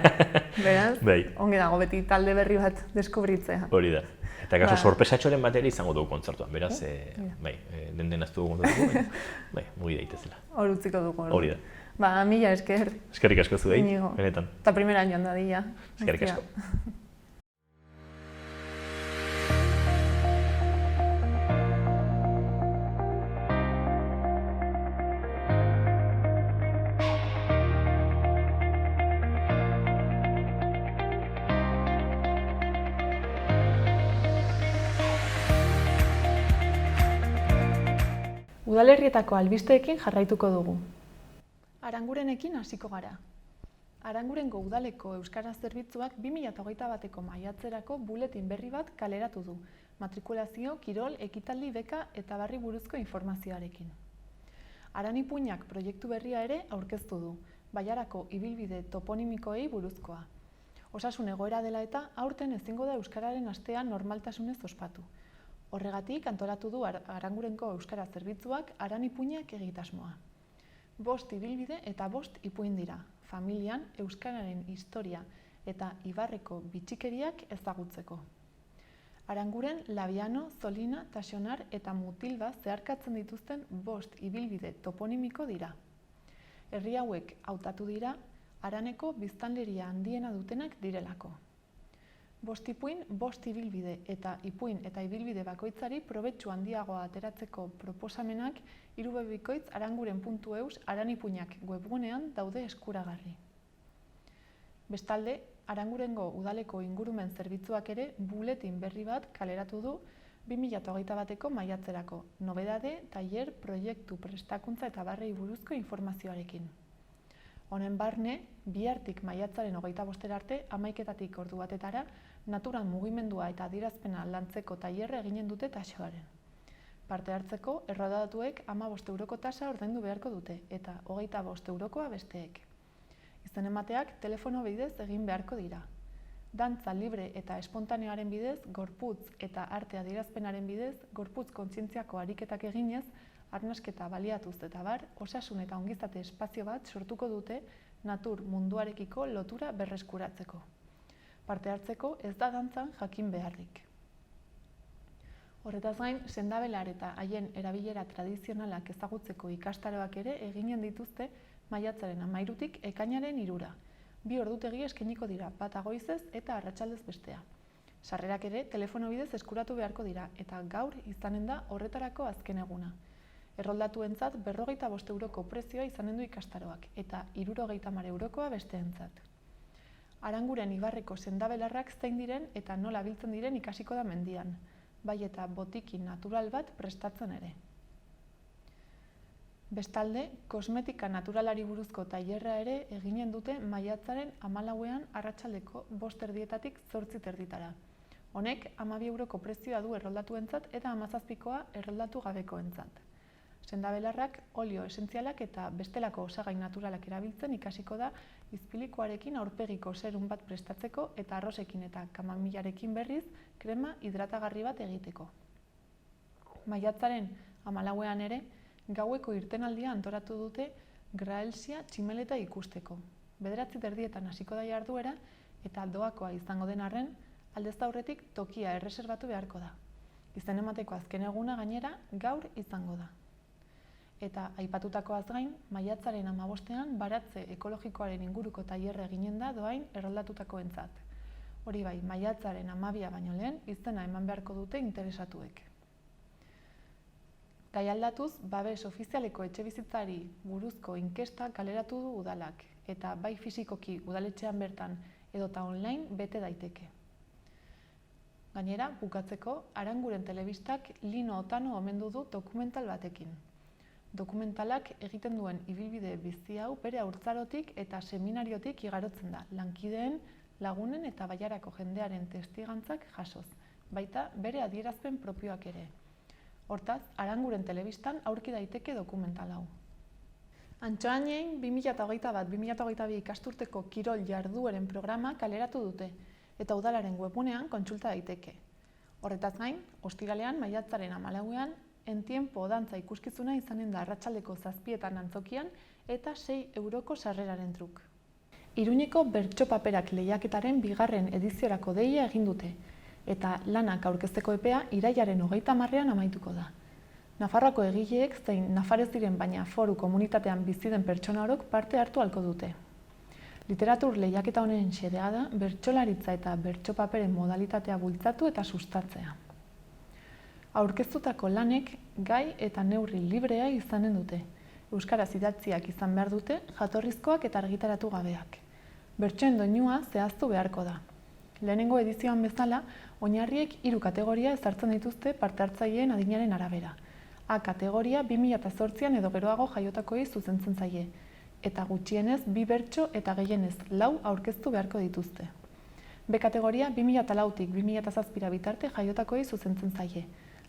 beraz, ongi dago beti talde berri bat deskubritzea. Hori da. Eta kaso sorpresatxoren bat ere izango dugu kontzertuan, beraz, den aztu dugu kontatuko, mugi daitezela. Hor utziko dugu. Hori da. Mila esker. Eskerrik asko zuei, Inigo. benetan. Eta primera joan da dira. Eskerrik asko. Udalerrietako albisteekin jarraituko dugu. Arangurenekin hasiko gara. Arangurengo udaleko euskara zerbitzuak 2021ko maiatzerako buletin berri bat kaleratu du, matrikulazio, kirol, ekitaldi, beka eta barri buruzko informazioarekin. Aranipuinak proiektu berria ere aurkeztu du, Baiarako ibilbide toponimikoei buruzkoa. Osasun egoera dela eta aurten ezingo da euskararen astea normaltasunez ospatu. Horregatik antolatu du Arangurengo euskara zerbitzuak aranipuinak egitasmoa. 5 ibilbide eta 5 ipuin dira, familian euskararen historia eta ibarreko bitxikeriak ezagutzeko. Aranguren Labiano, Zolina, Taxonar eta Mutilba zeharkatzen dituzten 5 ibilbide toponimiko dira. Herri hauek hautatu dira Araneko biztanleria handiena dutenak direlako. 5 ipuin, 5 ibilbide eta ipuin eta ibilbide bakoitzari probetxu handiagoa ateratzeko proposamenak irubebikoitz.aranguren.eus aranipuinak webgunean daude eskuragarri. Bestalde, Arangurengo udaleko ingurumen zerbitzuak ere buletin berri bat kaleratu du 2021ko maiatzerako, nobedade, tailer, proiektu, prestakuntza eta barrei buruzko informazioarekin. Honen barne, bihartik maiatzaren 25 arte, 11 ordu batetara, naturan mugimendua eta adierazpena lantzeko tailerra eginen dute Taxoaren. Parte hartzeko, errodatuek 15 euroko tasa ordaindu beharko dute, eta 25 eurokoa besteek. Izen emateak telefono bidez egin beharko dira. Dantza libre eta espontaneoaren bidez, gorputz eta arte adierazpenaren bidez, gorputz kontzientziako ariketak eginez, arnasketa baliatuz eta bar, osasun eta ongizate espazio bat sortuko dute natur munduarekiko lotura berreskuratzeko. Parte hartzeko ez da dantzan jakin beharrik. Horretaz gain, sendabelar eta haien erabilera tradizionalak ezagutzeko ikastaroak ere eginen dituzte maiatzaren 13tik ekainaren 3ra. 2 ordutegi eskainiko dira, bata goizez eta arratsaldez bestea. Sarrerak ere telefono bidez eskuratu beharko dira eta gaur izanen da horretarako azken eguna. Erroldatuentzat 55 euroko prezioa izanen du ikastaroak eta 70 eurokoa besteentzat. Aranguren ibarreko sendabelarrak zein diren eta nola biltzen diren ikasiko da mendian, bai eta botiki natural bat prestatzen ere. Bestalde, kosmetika naturalari buruzko tailerra ere eginen dute maiatzaren 14ean arratsaldeko 5:30 8:30. Honek 12 euroko prezioa du erroldatuentzat eta 17koa erroldatu gabekoentzat. Sendabelarrak olio esentzialak eta bestelako osagai naturalak erabiltzen ikasiko da izpilikoarekin aurpegiko serum bat prestatzeko eta arrosekin eta kamamilarekin berriz krema hidratagarri bat egiteko. Maiatzaren 14ean ere, gaueko irtenaldia antolatu dute Graelsia tximeleta ikusteko. 9:30 hasiko da jarduera eta doakoa izango den arren, aldez aurretik tokia erreserbatu beharko da. Izen emateko azken eguna gainera gaur izango da. Eta aipatutakoaz gain, maiatzaren 15ean baratze ekologikoaren inguruko tailerra eginen da doain erroldatutakoentzat. Hori bai, maiatzaren 12 baino lehen izena eman beharko dute interesatuek. Gai aldatuz, babes ofizialeko etxebizitzari buruzko inkesta kaleratu du udalak eta bai fisikoki udaletxean bertan edota online bete daiteke. Gainera, bukatzeko, Aranguren telebistak Lino Otano omendu du dokumental batekin. Dokumentalak egiten duen ibilbide bizi hau bere haurtzarotik eta seminariotik igarotzen da, lankideen, lagunen eta Baiarako jendearen testigantzak jasoz, baita bere adierazpen propioak ere. Hortaz, Aranguren telebistan aurki daiteke dokumental hau. Antxoainen 2021-2022 ikasturteko kirol jardueren programa kaleratu dute eta udalaren webgunean kontsulta daiteke. Horretaz gain, ostiralean maiatzaren 14ean En Tiempo dantza ikuskizuna izanen da arratsaldeko 7etan antzokian eta 6 euroko sarreraren truk. Iruñeko bertso-paperak lehiaketaren 2. ediziorako deia egin dute eta lanak aurkezteko epea irailaren 30ean amaituko da. Nafarroako egileek zein nafarez diren baina foru komunitatean bizi den pertsona orok parte hartu ahalko dute. Literatur lehiaketa honen xedea da bertsolaritza eta bertsopaperen modalitatea bultzatu eta sustatzea. Aurkeztutako lanek gai eta neurri librea izanen dute. Euskaraz idatziak izan behar dute, jatorrizkoak eta argitaratu gabeak. Bertsoen doinua zehaztu beharko da. Lehenengo edizioan bezala, oinarriek 3 kategoria ezartzen dituzte parte hartzaileen adinaren arabera. A kategoria 2008an edo geroago jaiotakoei zuzentzen zaie, eta gutxienez 2 bertso eta gehienez 4 aurkeztu beharko dituzte. B kategoria 2004tik 2007 bitarte jaiotakoei zuzentzen zaie.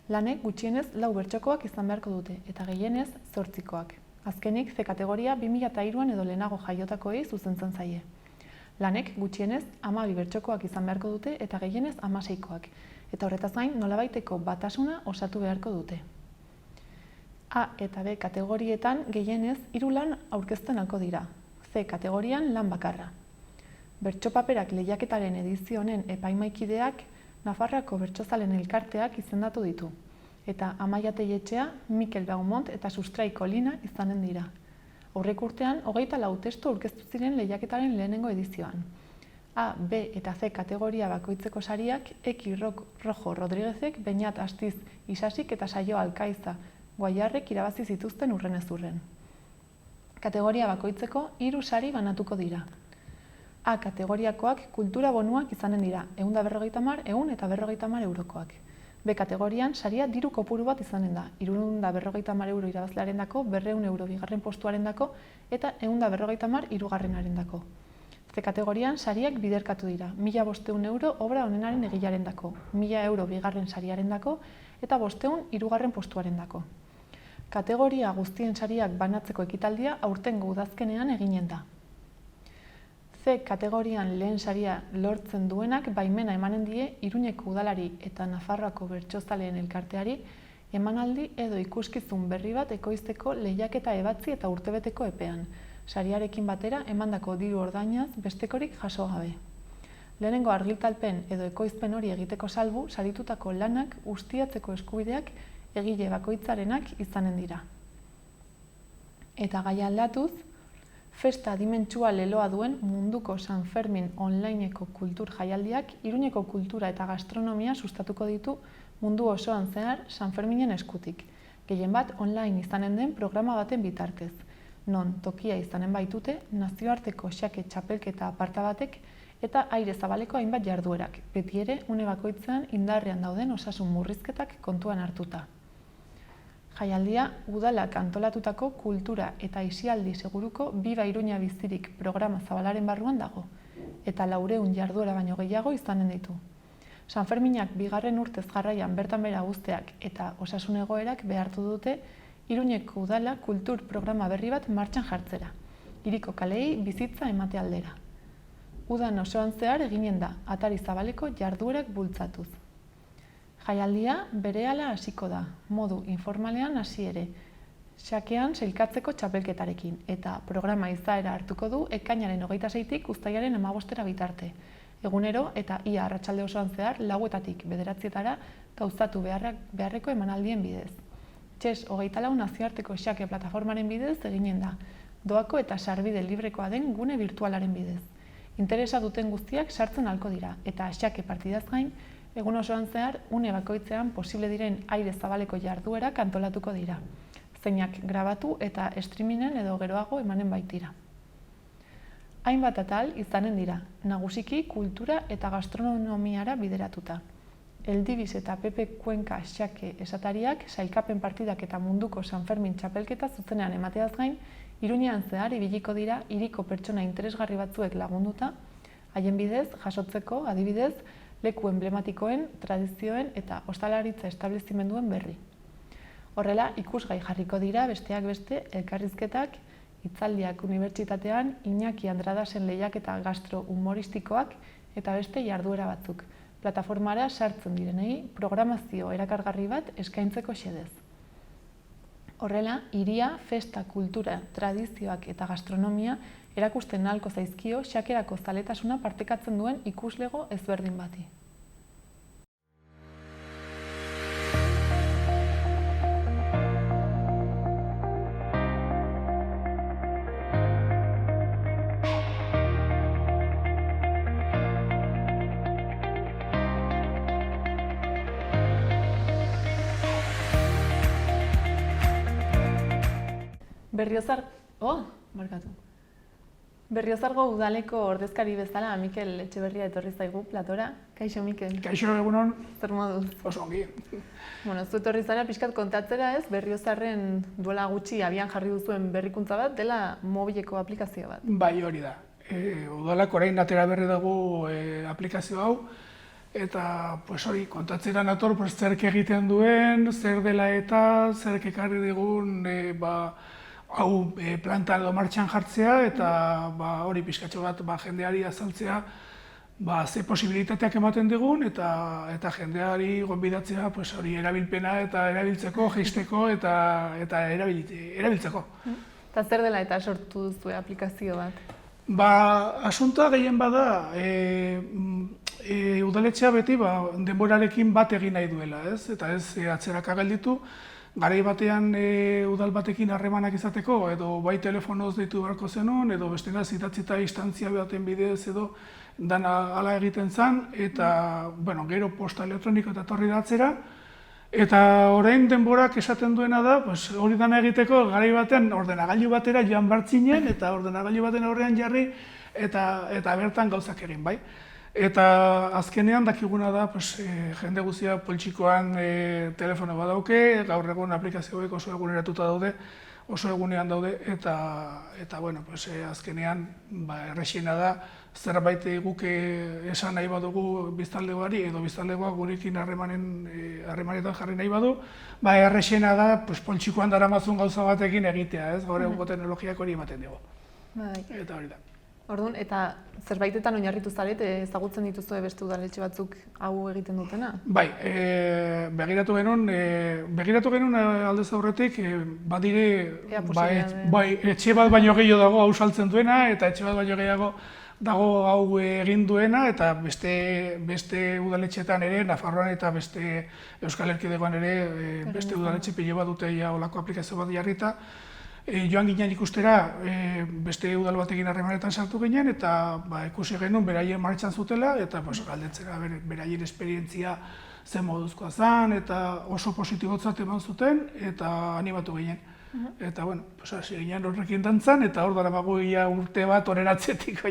Lanek gutxienez 4 bertsokoak izan beharko dute, eta gehienez 8koak. Azkenik, C kategoria 2003an edo lehenago jaiotakoei zuzentzen zaie. Lanek gutxienez 12 bertsokoak izan beharko dute eta gehienez 16koak, eta horretaz gain nolabaiteko batasuna osatu beharko dute. A eta B kategorietan gehienez 3 lan aurkezten ahalko dira, C kategorian lan bakarra. Bertsopaperak lehiaketaren edizio honen epaimahaikideak Nafarroako Bertsozalen Elkarteak izendatu ditu, eta Amaia Teietxea, Mikel Baumont eta Sustrai Kolina izanen dira. Aurreko urtean, 24 testu aurkeztu ziren lehiaketaren lehenengo edizioan. A, B eta C kategoria bakoitzeko sariak Eki Rojo Rodriguezek, Beñat Astiz Isasik eta Saio Alkaiza Guaiarrek irabazi zituzten urrenez urren. Kategoria bakoitzeko 3 sari banatuko dira. A kategoriakoak kultura bonuak izanen dira, 150, 100 eta 150 eurokoak. B kategorian saria diru kopuru bat izanen da, 350 euro irabazlearendako, 200 euro bigarren postuarendako eta 150 hirugarrenarendako. C kategorian sariak biderkatu dira, 1500 euro obra honenaren egilearendako, 1000 euro bigarren sariarendako eta 500 hirugarren postuarendako. Kategoria guztien sariak banatzeko ekitaldia aurtengo udazkenean eginen da. C kategorian lehen saria lortzen duenak baimena emanen die Iruñeko udalari eta Nafarroako Bertsozaleen Elkarteari emanaldi edo ikuskizun berri bat ekoizteko lehiaketa ebatzi eta urtebeteko epean, sariarekin batera emandako diru ordainaz bestekorik jaso gabe. Lehenengo argitalpen edo ekoizpen hori egiteko salbu, saritutako lanak ustiatzeko eskubideak egile bakoitzarenak izanen dira. Eta gaia aldatuz, festa adimentsua leloa duen munduko San Fermin onlineko kultur jaialdiak Iruñeko kultura eta gastronomia sustatuko ditu mundu osoan zehar San Ferminen eskutik, gehien bat online izanen den programa baten bitartez, non tokia izanen baitute nazioarteko xake txapelketa aparta batek eta aire zabaleko hainbat jarduerak, beti ere une bakoitzean indarrean dauden osasun murrizketak kontuan hartuta. Jaialdia udalak antolatutako kultura eta aisialdi seguruko Biba Iruña bizirik programa zabalaren barruan dago, eta 400 jarduera baino gehiago izanen ditu. San Ferminak bigarren urtez jarraian bertan behera guzteak eta osasun egoerak behartu dute Iruñeko udala kultur programa berri bat martxan jartzera, hiriko kaleei bizitza emate aldera. Udan osoan zehar eginen da, atari zabaleko jarduerak bultzatuz. Jaialdia berehala hasiko da, modu informalean hasi ere, xakean sailkatzeko txapelketarekin, eta programa izaera hartuko du ekainaren 26tik uztailaren 15 bitarte. Egunero eta ia arratsalde osoan zehar 4etatik 9etara gauzatu beharreko emanaldien bidez. Txes 24 nazioarteko xake plataformaren bidez eginen da, doako eta sarbide librekoa den gune virtualaren bidez. Interesa duten guztiak sartzen ahalko dira, eta xake partidaz gain, egun osoan zehar, une bakoitzean posible diren aire zabaleko jarduerak antolatuko dira, zeinak grabatu eta streamingen edo geroago emanen baitira. Hainbat atal izanen dira, nagusiki kultura eta gastronomiara bideratuta. Eldibiz eta Pepe Kuenka xake esatariak sailkapen partidak eta munduko San Fermin txapelketa zuzenean emateaz gain, Iruñean zehar ibiliko dira hiriko pertsona interesgarri batzuek lagunduta, haien bidez jasotzeko adibidez leku emblematikoen, tradizioen eta ostalaritza establezimenduen berri. Horrela, ikusgai jarriko dira besteak beste elkarrizketak, hitzaldiak unibertsitatean, Iñaki Andradasen lehiaketa gastro-humoristikoak eta beste jarduera batzuk, plataformara sartzen direnei programazio erakargarri bat eskaintzeko xedez. Horrela, hiria, festa, kultura, tradizioak eta gastronomia erakusten ahalko zaizkio xakerako zaletasuna partekatzen duen ikuslego ezberdin bati. Berriozargo udaleko ordezkari bezala Mikel Etxeberria etorri zaigu platora. Kaixo, Mikel. Kaixo, egunon. Zer moduz? Oso ongi. Zu etorri zara pixkat kontatzera ez, Berriozarren duela gutxi abian jarri duzuen berrikuntza bat, dela mobileko aplikazio bat. Bai, hori da. Udalak orain atera berri dugu aplikazio hau, eta hori kontatzera nator zerk egiten duen, zer dela eta zerk ekarri digun hau plantan edo martxan jartzea, eta hori pixkatxo bat jendeari azaltzea ze posibilitateak ematen digun, eta jendeari gonbidatzea hori erabilpena eta erabiltzeko, jeisteko eta erabiltzeko. Eta zer dela eta sortu duzue aplikazio bat? Asuntoa gehien bada, udaletxea beti denborarekin bat egin nahi duela, eta ez atzeraka gelditu. Garai batean udal batekin harremanak izateko, edo bai telefonoz deitu beharko zenun, edo bestela zitatzita instantzia baten bidez edo dana hala egiten zen, eta gero posta elektroniko eta etorri da atzera. Eta orain denborak esaten duena da, hori dana egiteko garai batean ordenagailu batera joan bartzinen, eta ordenagailu baten aurrean jarri, eta bertan gauzak egin, bai. Eta azkenean dakiguna da, jende guztia poltsikoan telefono badauke, gaur egun aplikazioek oso eguneratuta daude, oso egunean daude, eta azkenean errexena da, zerbait guk esan nahi badugu biztanlegoari, edo biztanlegoak gurekin harremanetan jarri nahi badu, errexena da poltsikoan daramazun gauza batekin egitea, gaur egungo teknologiak hori ematen dugu. Eta hori da. Orduan, eta zerbaitetan oinarritu zarete, ezagutzen dituzue beste udaletxe batzuk hau egiten dutena? Bai, begiratu genuen aldez aurretik, badire, etxe bat baino gehiago dago hau saltzen duena, eta etxe bat baino gehiago dago hau egin duena, eta beste udaletxetan ere, Nafarroan eta beste Euskal Erkidegoan ere, beste udaletxe pilo bat dute olako aplikazio bat jarrita. Joan ginen ikustera, beste udal batekin harremanetan sartu ginen, eta ikusi genuen beraien martxan zutela, eta galdetzera beraien esperientzia zen moduzkoa zen, eta oso positibotzat eman zuten, eta animatu ginen. Eta, hasi ginen horrekin dantzan, eta hor daramagu urte bat oneratzetik.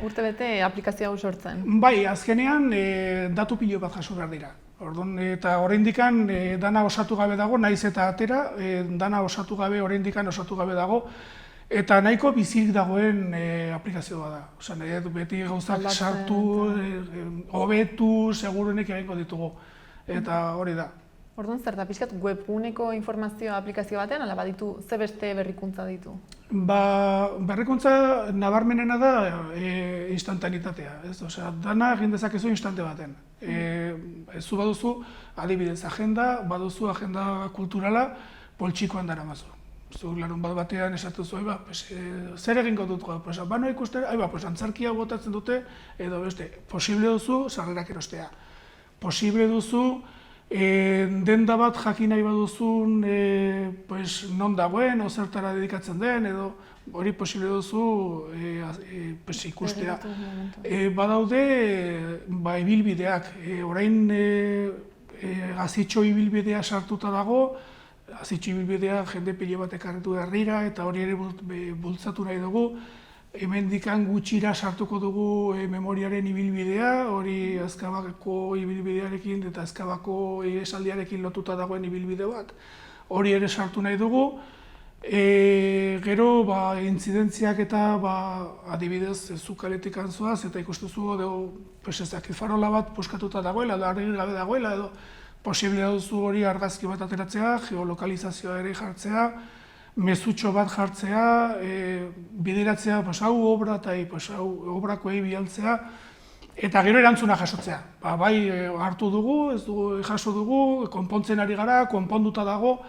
Urte bete aplikazio hau sortzen? Bai, azkenean datu pilo bat jaso behar dira. Eta oraindikan dana osatu gabe dago, naiz eta atera, dana osatu gabe, oraindikan osatu gabe dago, eta nahiko bizik dagoen aplikazioa da. Osa, beti gauzak sartu, hobetu, seguruenik egingo ditugu, eta hori da. Orduan, zer da, pixkat webguneko informazioa aplikazio batean, ala baditu ze beste berrikuntza ditu? Berrikuntza nabarmenena da instantanitatea, osea, dana egin dezakezu instante baten. Zu baduzu, adibidez, baduzu agenda kulturala poltsikoan daramazu. Zu larun batean esatu zuen, zer egingo dut gaur, bano ikustera, antzerkia botatzen dute, edo beste, posible duzu sarrerak erostea. Posible duzu denda bat jakin nahi baduzun non dagoen, zertara dedikatzen den, edo hori posible duzu ikustea. Badaude ibilbideak, orain Gazitxo ibilbidea sartuta dago, Gazitxo ibilbidea jende pilo bat ekarritu herrira, eta hori ere bultzatu nahi dugu. Hemendikan gutxira sartuko dugu memoriaren ibilbidea, hori Azkabako ibilbidearekin eta Azkabako esaldiarekin lotuta dagoen ibilbide bat. Hori ere sartu nahi dugu. Gero, intzidentziak eta adibidez zukaletik antzoaz, eta ikustuzu farola bat puskatuta dagoela, edo argi gabe dagoela, edo posible duzu hori argazki bat ateratzea, geolokalizazioa ere jartzea, mezutxo bat jartzea, bideratzea, hau obra eta hau obrakoei bialtzea, eta gero erantzuna jasotzea. Bai hartu dugu, ez dugu jaso dugu, konpontzen ari gara, konponduta dago,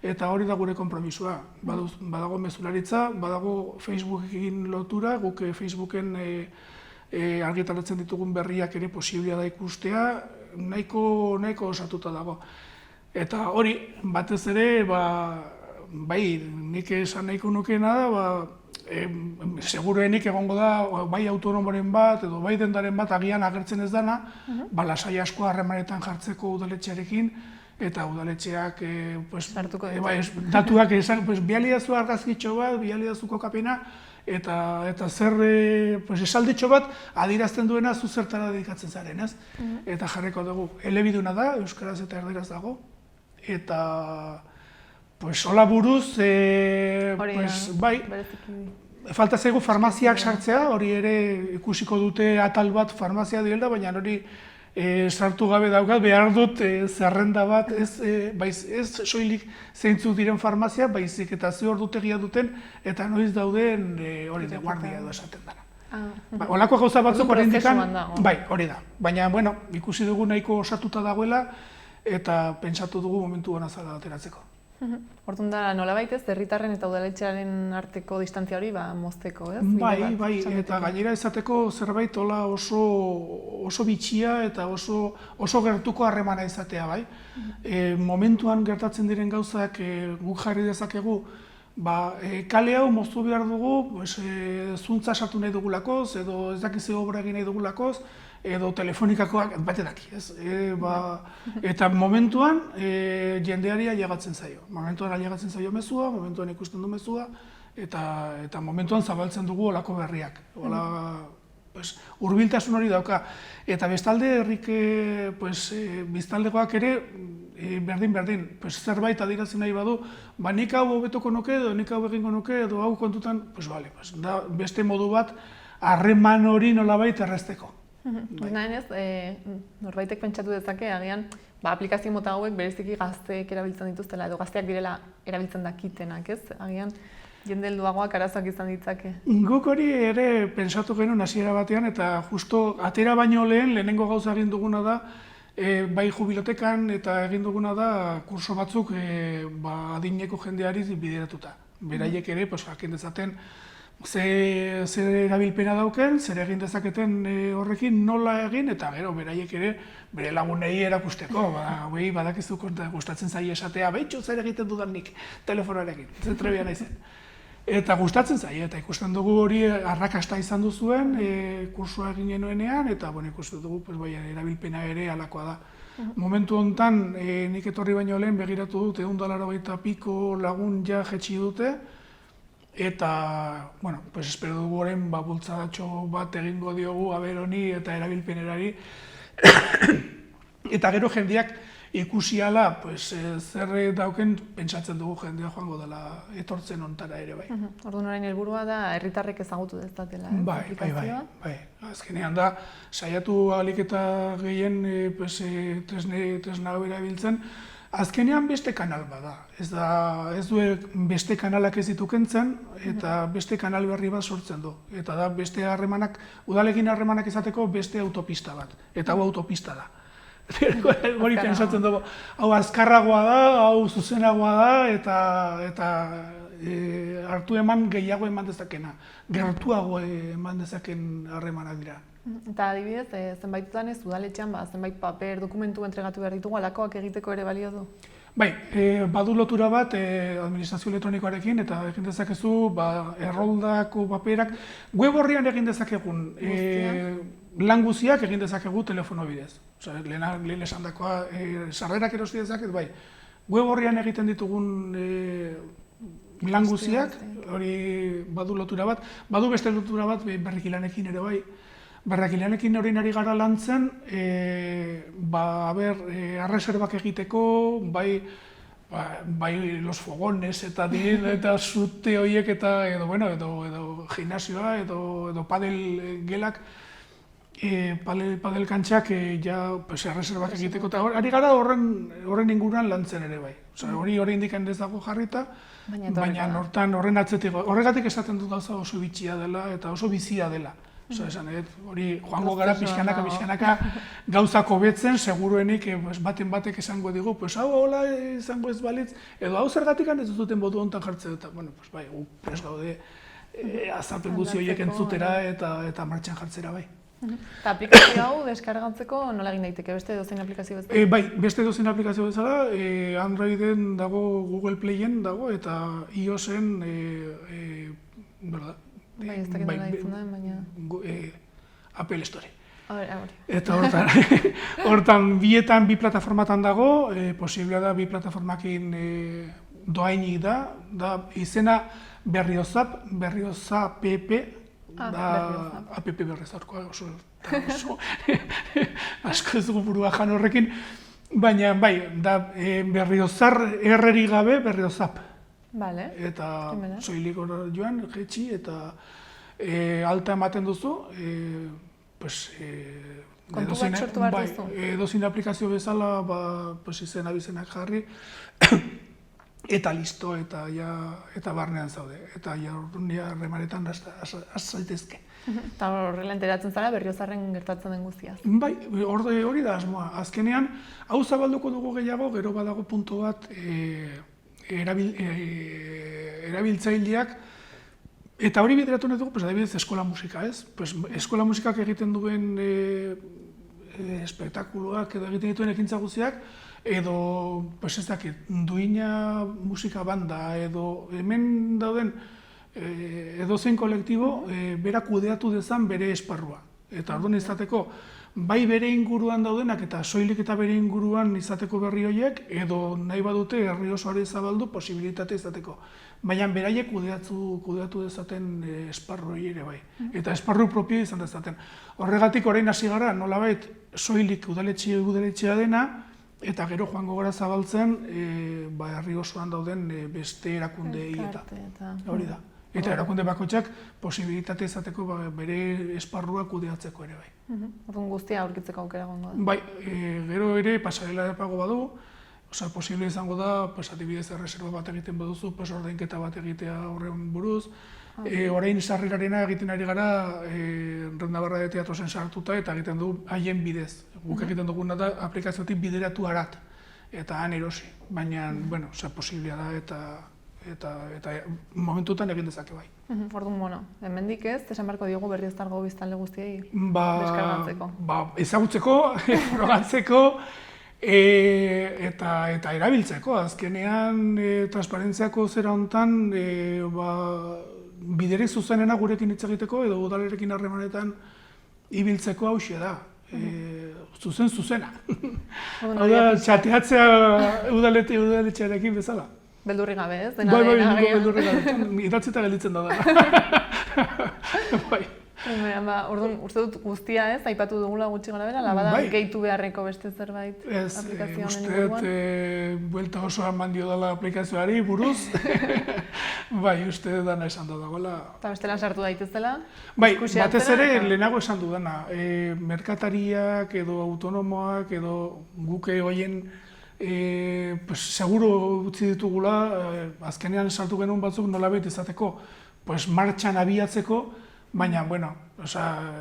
eta hori da gure konpromisua. Badago mezularitza, badago Facebookekin lotura, guk Facebooken argitaratzen ditugun berriak ere posiblia da ikustea, nahiko osatuta dago. Eta hori, batez ere, bai, nik esan nahiko nukeena da, seguruenik egongo da, bai autonomoren bat, edo bai dendaren bat agian agertzen ez dana, lasai asko harremanetan jartzeko udaletxearekin, eta udaletxeak Sartuko ditu. datuak bialidazu argazkitxo bat, bialidazu kokapena, eta zer esalditxo bat adierazten duena zu zertara dedikatzen zaren, ez? Eta jarriko dugu, elebiduna da, euskaraz eta erderaz dago, eta hola buruz, bai, falta zaigu farmaziak sartzea, hori ere ikusiko dute atal bat farmazia direla, baina hori sartu gabe daukat, behar dut zerrenda bat, ez soilik zeintzuk diren farmazia, baizik eta ze ordutegia duten, eta noiz dauden hori de guardia edo esaten dara. Holako gauza batzuk hori indikan, bai, hori da. Baina, bueno, ikusi dugu nahiko osatuta dagoela, eta pentsatu dugu momentu hona zala ateratzeko. Orduan da, nola baitez, herritarren eta udaletxearen arteko distantzia hori mozteko, ez? Bai, eta gainera izateko zerbait hola oso bitxia eta oso gertuko harremana izatea, bai. Momentuan gertatzen diren gauzak guk jarri dezakegu, kale hau moztu behar dugu, zuntza sartu nahi dugulakoz, edo ez dakize obra egin nahi dugulakoz, edo telefonikakoak, bate daki, ez? Eta momentuan jendeari ailegatzen zaio. Momentuan ailegatzen zaio mezua, momentuan ikusten du mezua, eta momentuan zabaltzen dugu olako berriak. Hurbiltasun hori dauka. Eta bestalde herrik biztaldekoak ere berdin, zerbait adierazten nahi badu, nik hau hobetoko nuke, edo nik hau egingo nuke, edo hau kontutan, da beste modu bat harreman hori nolabait errazteko. Nahenez, norbaitek pentsatu dezake, agian, aplikazio mota hauek bereziki gazteek erabiltzen dituztela, edo gazteak direla erabiltzen dakitenak, ez? Agian, jende helduagoak arazoak izan ditzake. Guk hori ere pentsatu genuen hasiera batean, eta justo atera baino lehenengo gauza egin duguna da, bai jubilotekan eta egin duguna da kurso batzuk adineko jendeari bideratuta. Beraiek ere, jakin dezaten, zer erabilpena dauken, zer egin dezaketen horrekin nola egin, eta gero beraiek ere bere lagunei erakusteko. Badakizu gustatzen zaie esatea, behitxu zer egiten dudan nik telefonarekin, zer trebia nahi zen. Eta gustatzen zaie, eta ikusten dugu hori arrakasta izan duzuen kursua egin genuenean, eta ikusten dugu erabilpena ere halakoa da. Momentu honetan, nik etorri baino lehen begiratu dut, 180 piko lagun ja jetxi dute, eta, espero dugu horren bultzadatxo bat egingo diogu aberoni eta erabilpenerari. Eta gero jendeak ikusi ala, zer dauken pentsatzen dugu jendea joango dela etortzen hontara ere, bai. Orduan orain helburua da herritarrek ezagutu dezatela, aplikazioa? Bai. Azkenean da, saiatu ahalik eta gehien tresna hau erabiltzen, azkenean beste kanal bada. Ez du beste kanalak ez ditu kentzen, eta beste kanal berri bat sortzen du. Eta da beste harremanak, udalekin harremanak izateko beste autopista bat. Eta hau autopista da. Hori pentsatzen dugu, hau azkarragoa da, hau zuzenagoa da, eta hartu eman gehiago eman dezakena. Gertuago eman dezaken harremanak dira. Eta adibidez, zenbaitutan ez udaletxean, zenbait paper, dokumentu entregatu behar ditugu, alakoak egiteko ere balio du? Bai, badu lotura bat administrazio elektronikoarekin, eta egin dezakezu erroldako paperak, web horrian egin dezakegun lan guztiak egin dezakegu telefono bidez. Lehen esan dakoa, sarrerak erosi dezaket, bai, web horrian egiten ditugun lan guztiak, hori badu lotura bat, badu beste lotura bat berrikilanekin ere bai. Berrikilanekin hori nari gara lantzen, arreserbak egiteko, bai los fogones eta zute horiek eta edo gimnasioa edo padel gelak, padel kantxak arreserbak egiteko eta ari gara horren inguruan lantzen ere bai. Hori indikan ez dago jarrita, baina horren atzetik, horregatik esaten dut gauza oso bitxia dela eta oso bizia dela. Hori joango gara pixkanaka gauzako betzen, seguruenik batek esango digu, hau hola izango ez balitz, edo hau zergatik ez duten botu honetan jartzen dut. Bai, prest gaude azalpen guzti horiek entzutera eta martxan jartzera bai. Eta aplikazio hau deskargatzeko nola egin daiteke, beste edozein aplikazio bezala? Bai, beste edozein aplikazio bezala, Androiden dago, Google Playen dago, eta iOSen, Bai, ez dakit nola ditzen da, baina... Apple Store. Eta hortan bietan bi plataformatan dago, posiblea da bi plataformakin doainik da izena Berriozap PP, da app berriozarkoa oso asko ez dugu burua jan horrekin, baina bai, da Berriozar errerik gabe Berriozap. Eta soilik joan, jetxi, eta alta ematen duzu, kontu bat sortu behar duzu? Edozein aplikazio bezala, izen abizenak jarri, eta listo, eta barnean zaude. Eta harremanetan zaitezke. Eta horrela enteratzen zara Berriozarren gertatzen den guztia. Bai, hori da asmoa. Azkenean, hau zabalduko dugu gehiago, gero badago puntu bat erabiltzaileak, eta hori bideratu nahi dugu, adibidez, eskola musika, ez? Eskola musikak egiten duen espektakuluak edo egiten dituen ekintza guztiak, edo, ez dakit, duina musika banda, edo hemen dauden edozein kolektibo berak kudeatu dezan bere esparrua. Eta orduan izateko, bai bere inguruan daudenak eta soilik eta bere inguruan izateko berri horiek, edo nahi badute herri osoari zabaldu posibilitate izateko. Baina beraiek kudeatu dezaten esparru hori ere bai. Eta esparru propio izan dezaten. Horregatik orain hasi gara, nolabait soilik udaletxea dena, eta gero joango gara zabaltzen herri osoan dauden beste erakundeei eta hori da. Eta erakunde bakoitzak posibilitate izateko bere esparrua kudeatzeko ere bai. Orduan guztia aurkitzeko aukera egongo da. Bai, gero ere pasarela de pago badu, posible izango da, adibidez erreserba bat egiten baduzu, ordainketa bat egitea horren buruz. Orain sarrerarena egiten ari gara Renda Barra de Teatrosen sartuta eta egiten du haien bidez. Guk egiten duguna da aplikaziotik bideratu harat eta han erosi. Baina, posiblea da eta momentutan egin dezake bai. Orduan, hemendik ez, esan beharko diogu Berriozargo biztanle guztiei deskargatzeko. Ezagutzeko, frogatzeko eta erabiltzeko. Azkenean, transparentziako zera hontan, biderik zuzenena gurekin hitz egiteko edo udalerekin harremanetan ibiltzeko hauxe da. Zuzena. Hau da, txateatzea udaletxearekin bezala. Beldurri gabe, ez? Bai, beldurri gabe. Idatzita gelditzen da. Bai. Orduan, uste dut guztia ez, aipatu dugula gutxi gara bera, labada gehitu beharreko beste zerbait aplikazio honen inguruan? Uste buelta oso eman dio dela aplikazioari buruz. Bai, uste dana esan da dagoela. Eta bestela sartu daitezela? Bai, batez ere lehenago esan du dana. Merkatariak edo autonomoak edo guke hoien seguro utzi ditugula, azkenean sartu genuen batzuk nolabait izateko martxan abiatzeko, baina,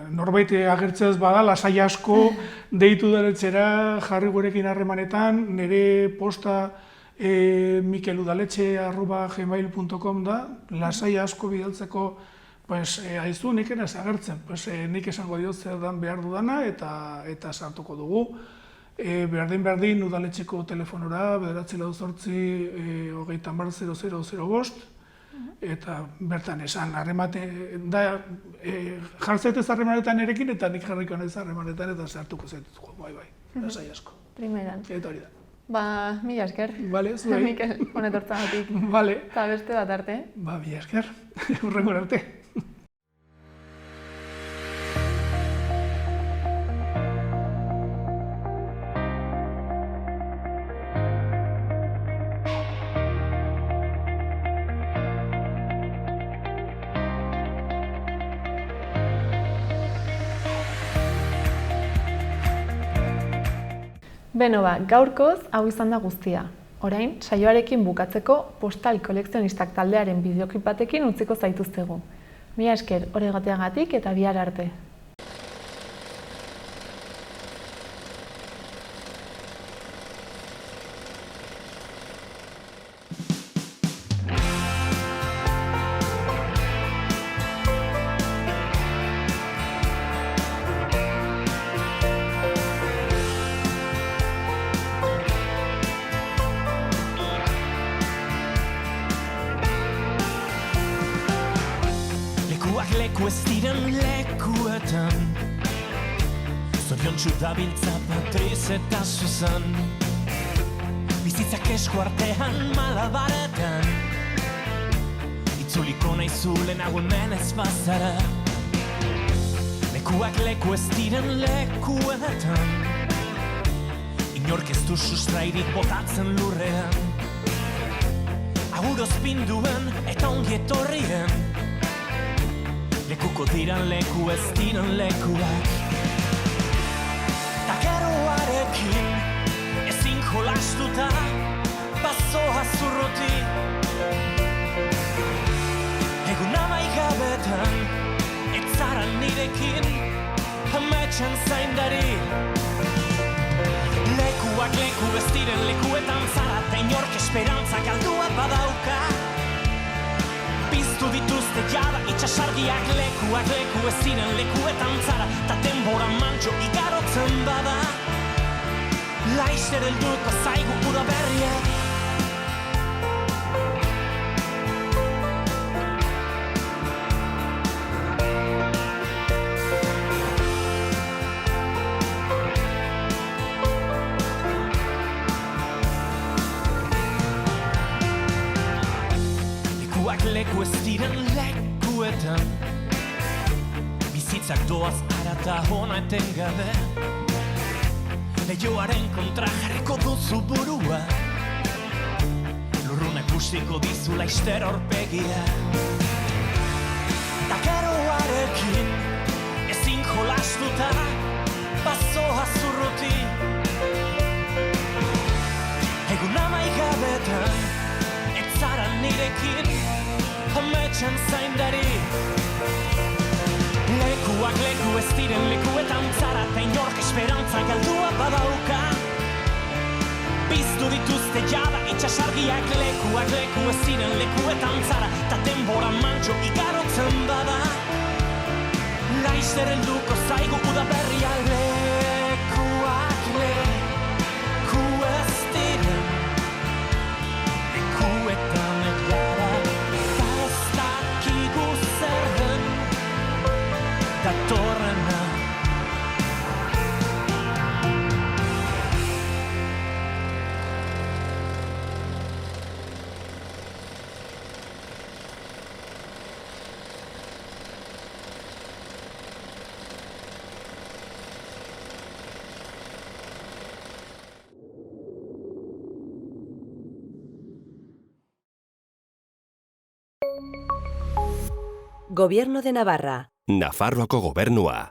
norbait agertzea ez bada, lasai asko deitu daletxera, jarri gurekin harremanetan, nire posta mikeludaletxe@gmail.com da, lasai asko bidaltzeko, haizu nik ez agertzen, nik esango diot zer dan behar dudana eta sartuko dugu. Berdin udaletxeko telefonora, 948-30-0005, eta bertan esan jartzaitez harremanetan erekin eta nik jarriko naiz harremanetan eta sartuko zaituko, bai, lasai asko. Primeran. Eta hori da. Mila esker. Bale, zuei. Mikel, honetortzagatik. Bale. Eta beste bat arte. Mila esker. Hurrengo arte. Beno gaurkoz hau izan da guztia. Orain, saioarekin bukatzeko Postal Kolekzionistak taldearen bideoklip batekin utziko zaituztegu. Mila esker horregateagatik eta bihar arte. Leku ez diren lekuetan Zoriontsu dabiltza Patriz eta Susan, bizitzak esku artean malabaretan, itzuliko naizu lehenago hemen ez bazara. Lekuak leku ez diren lekuetan, inork ez du sustrairik botatzen lurrean. Aguroz pinduen eta ongi etorrien, lekuko diran leku ez diren lekuak. Ta geroarekin ezin jolastuta bazoa zurruti, egun amaigabetan ez zara nirekin ametsen zaindari. Lekuak leku ez diren lekuetan zara, ta inork esperantza galdua badauka. Piztu dituzte jada itxasargiak, lekuak leku ez diren lekuetan zara, ta denbora mantxo igarotzen bada. Laizzer helduko zaigu udaberriak. Leku ez diren lekuetan, bizitzak doaz arata hona etengabe. Leioaren kontra jarriko duzu burua, lurrunak bustiko dizu laizter aurpegia. Ta geroarekin ezin jolastuta bazoa zurruti, egun amaigabetan ez zara nirekin ametsen zaindari. Lekuak leku ez diren lekuetan zara, ta inork esperantza galdua badauka. Piztu dituzte jada itxasargiak, lekuak leku ez diren lekuetan zara, ta denbora mantxo igarotzen bada. Laizzer helduko zaigu udaberria. Lekuak leku ez diren lekuetan gara, datorrena. Gobierno de Navarra. Nafarroako gobernua.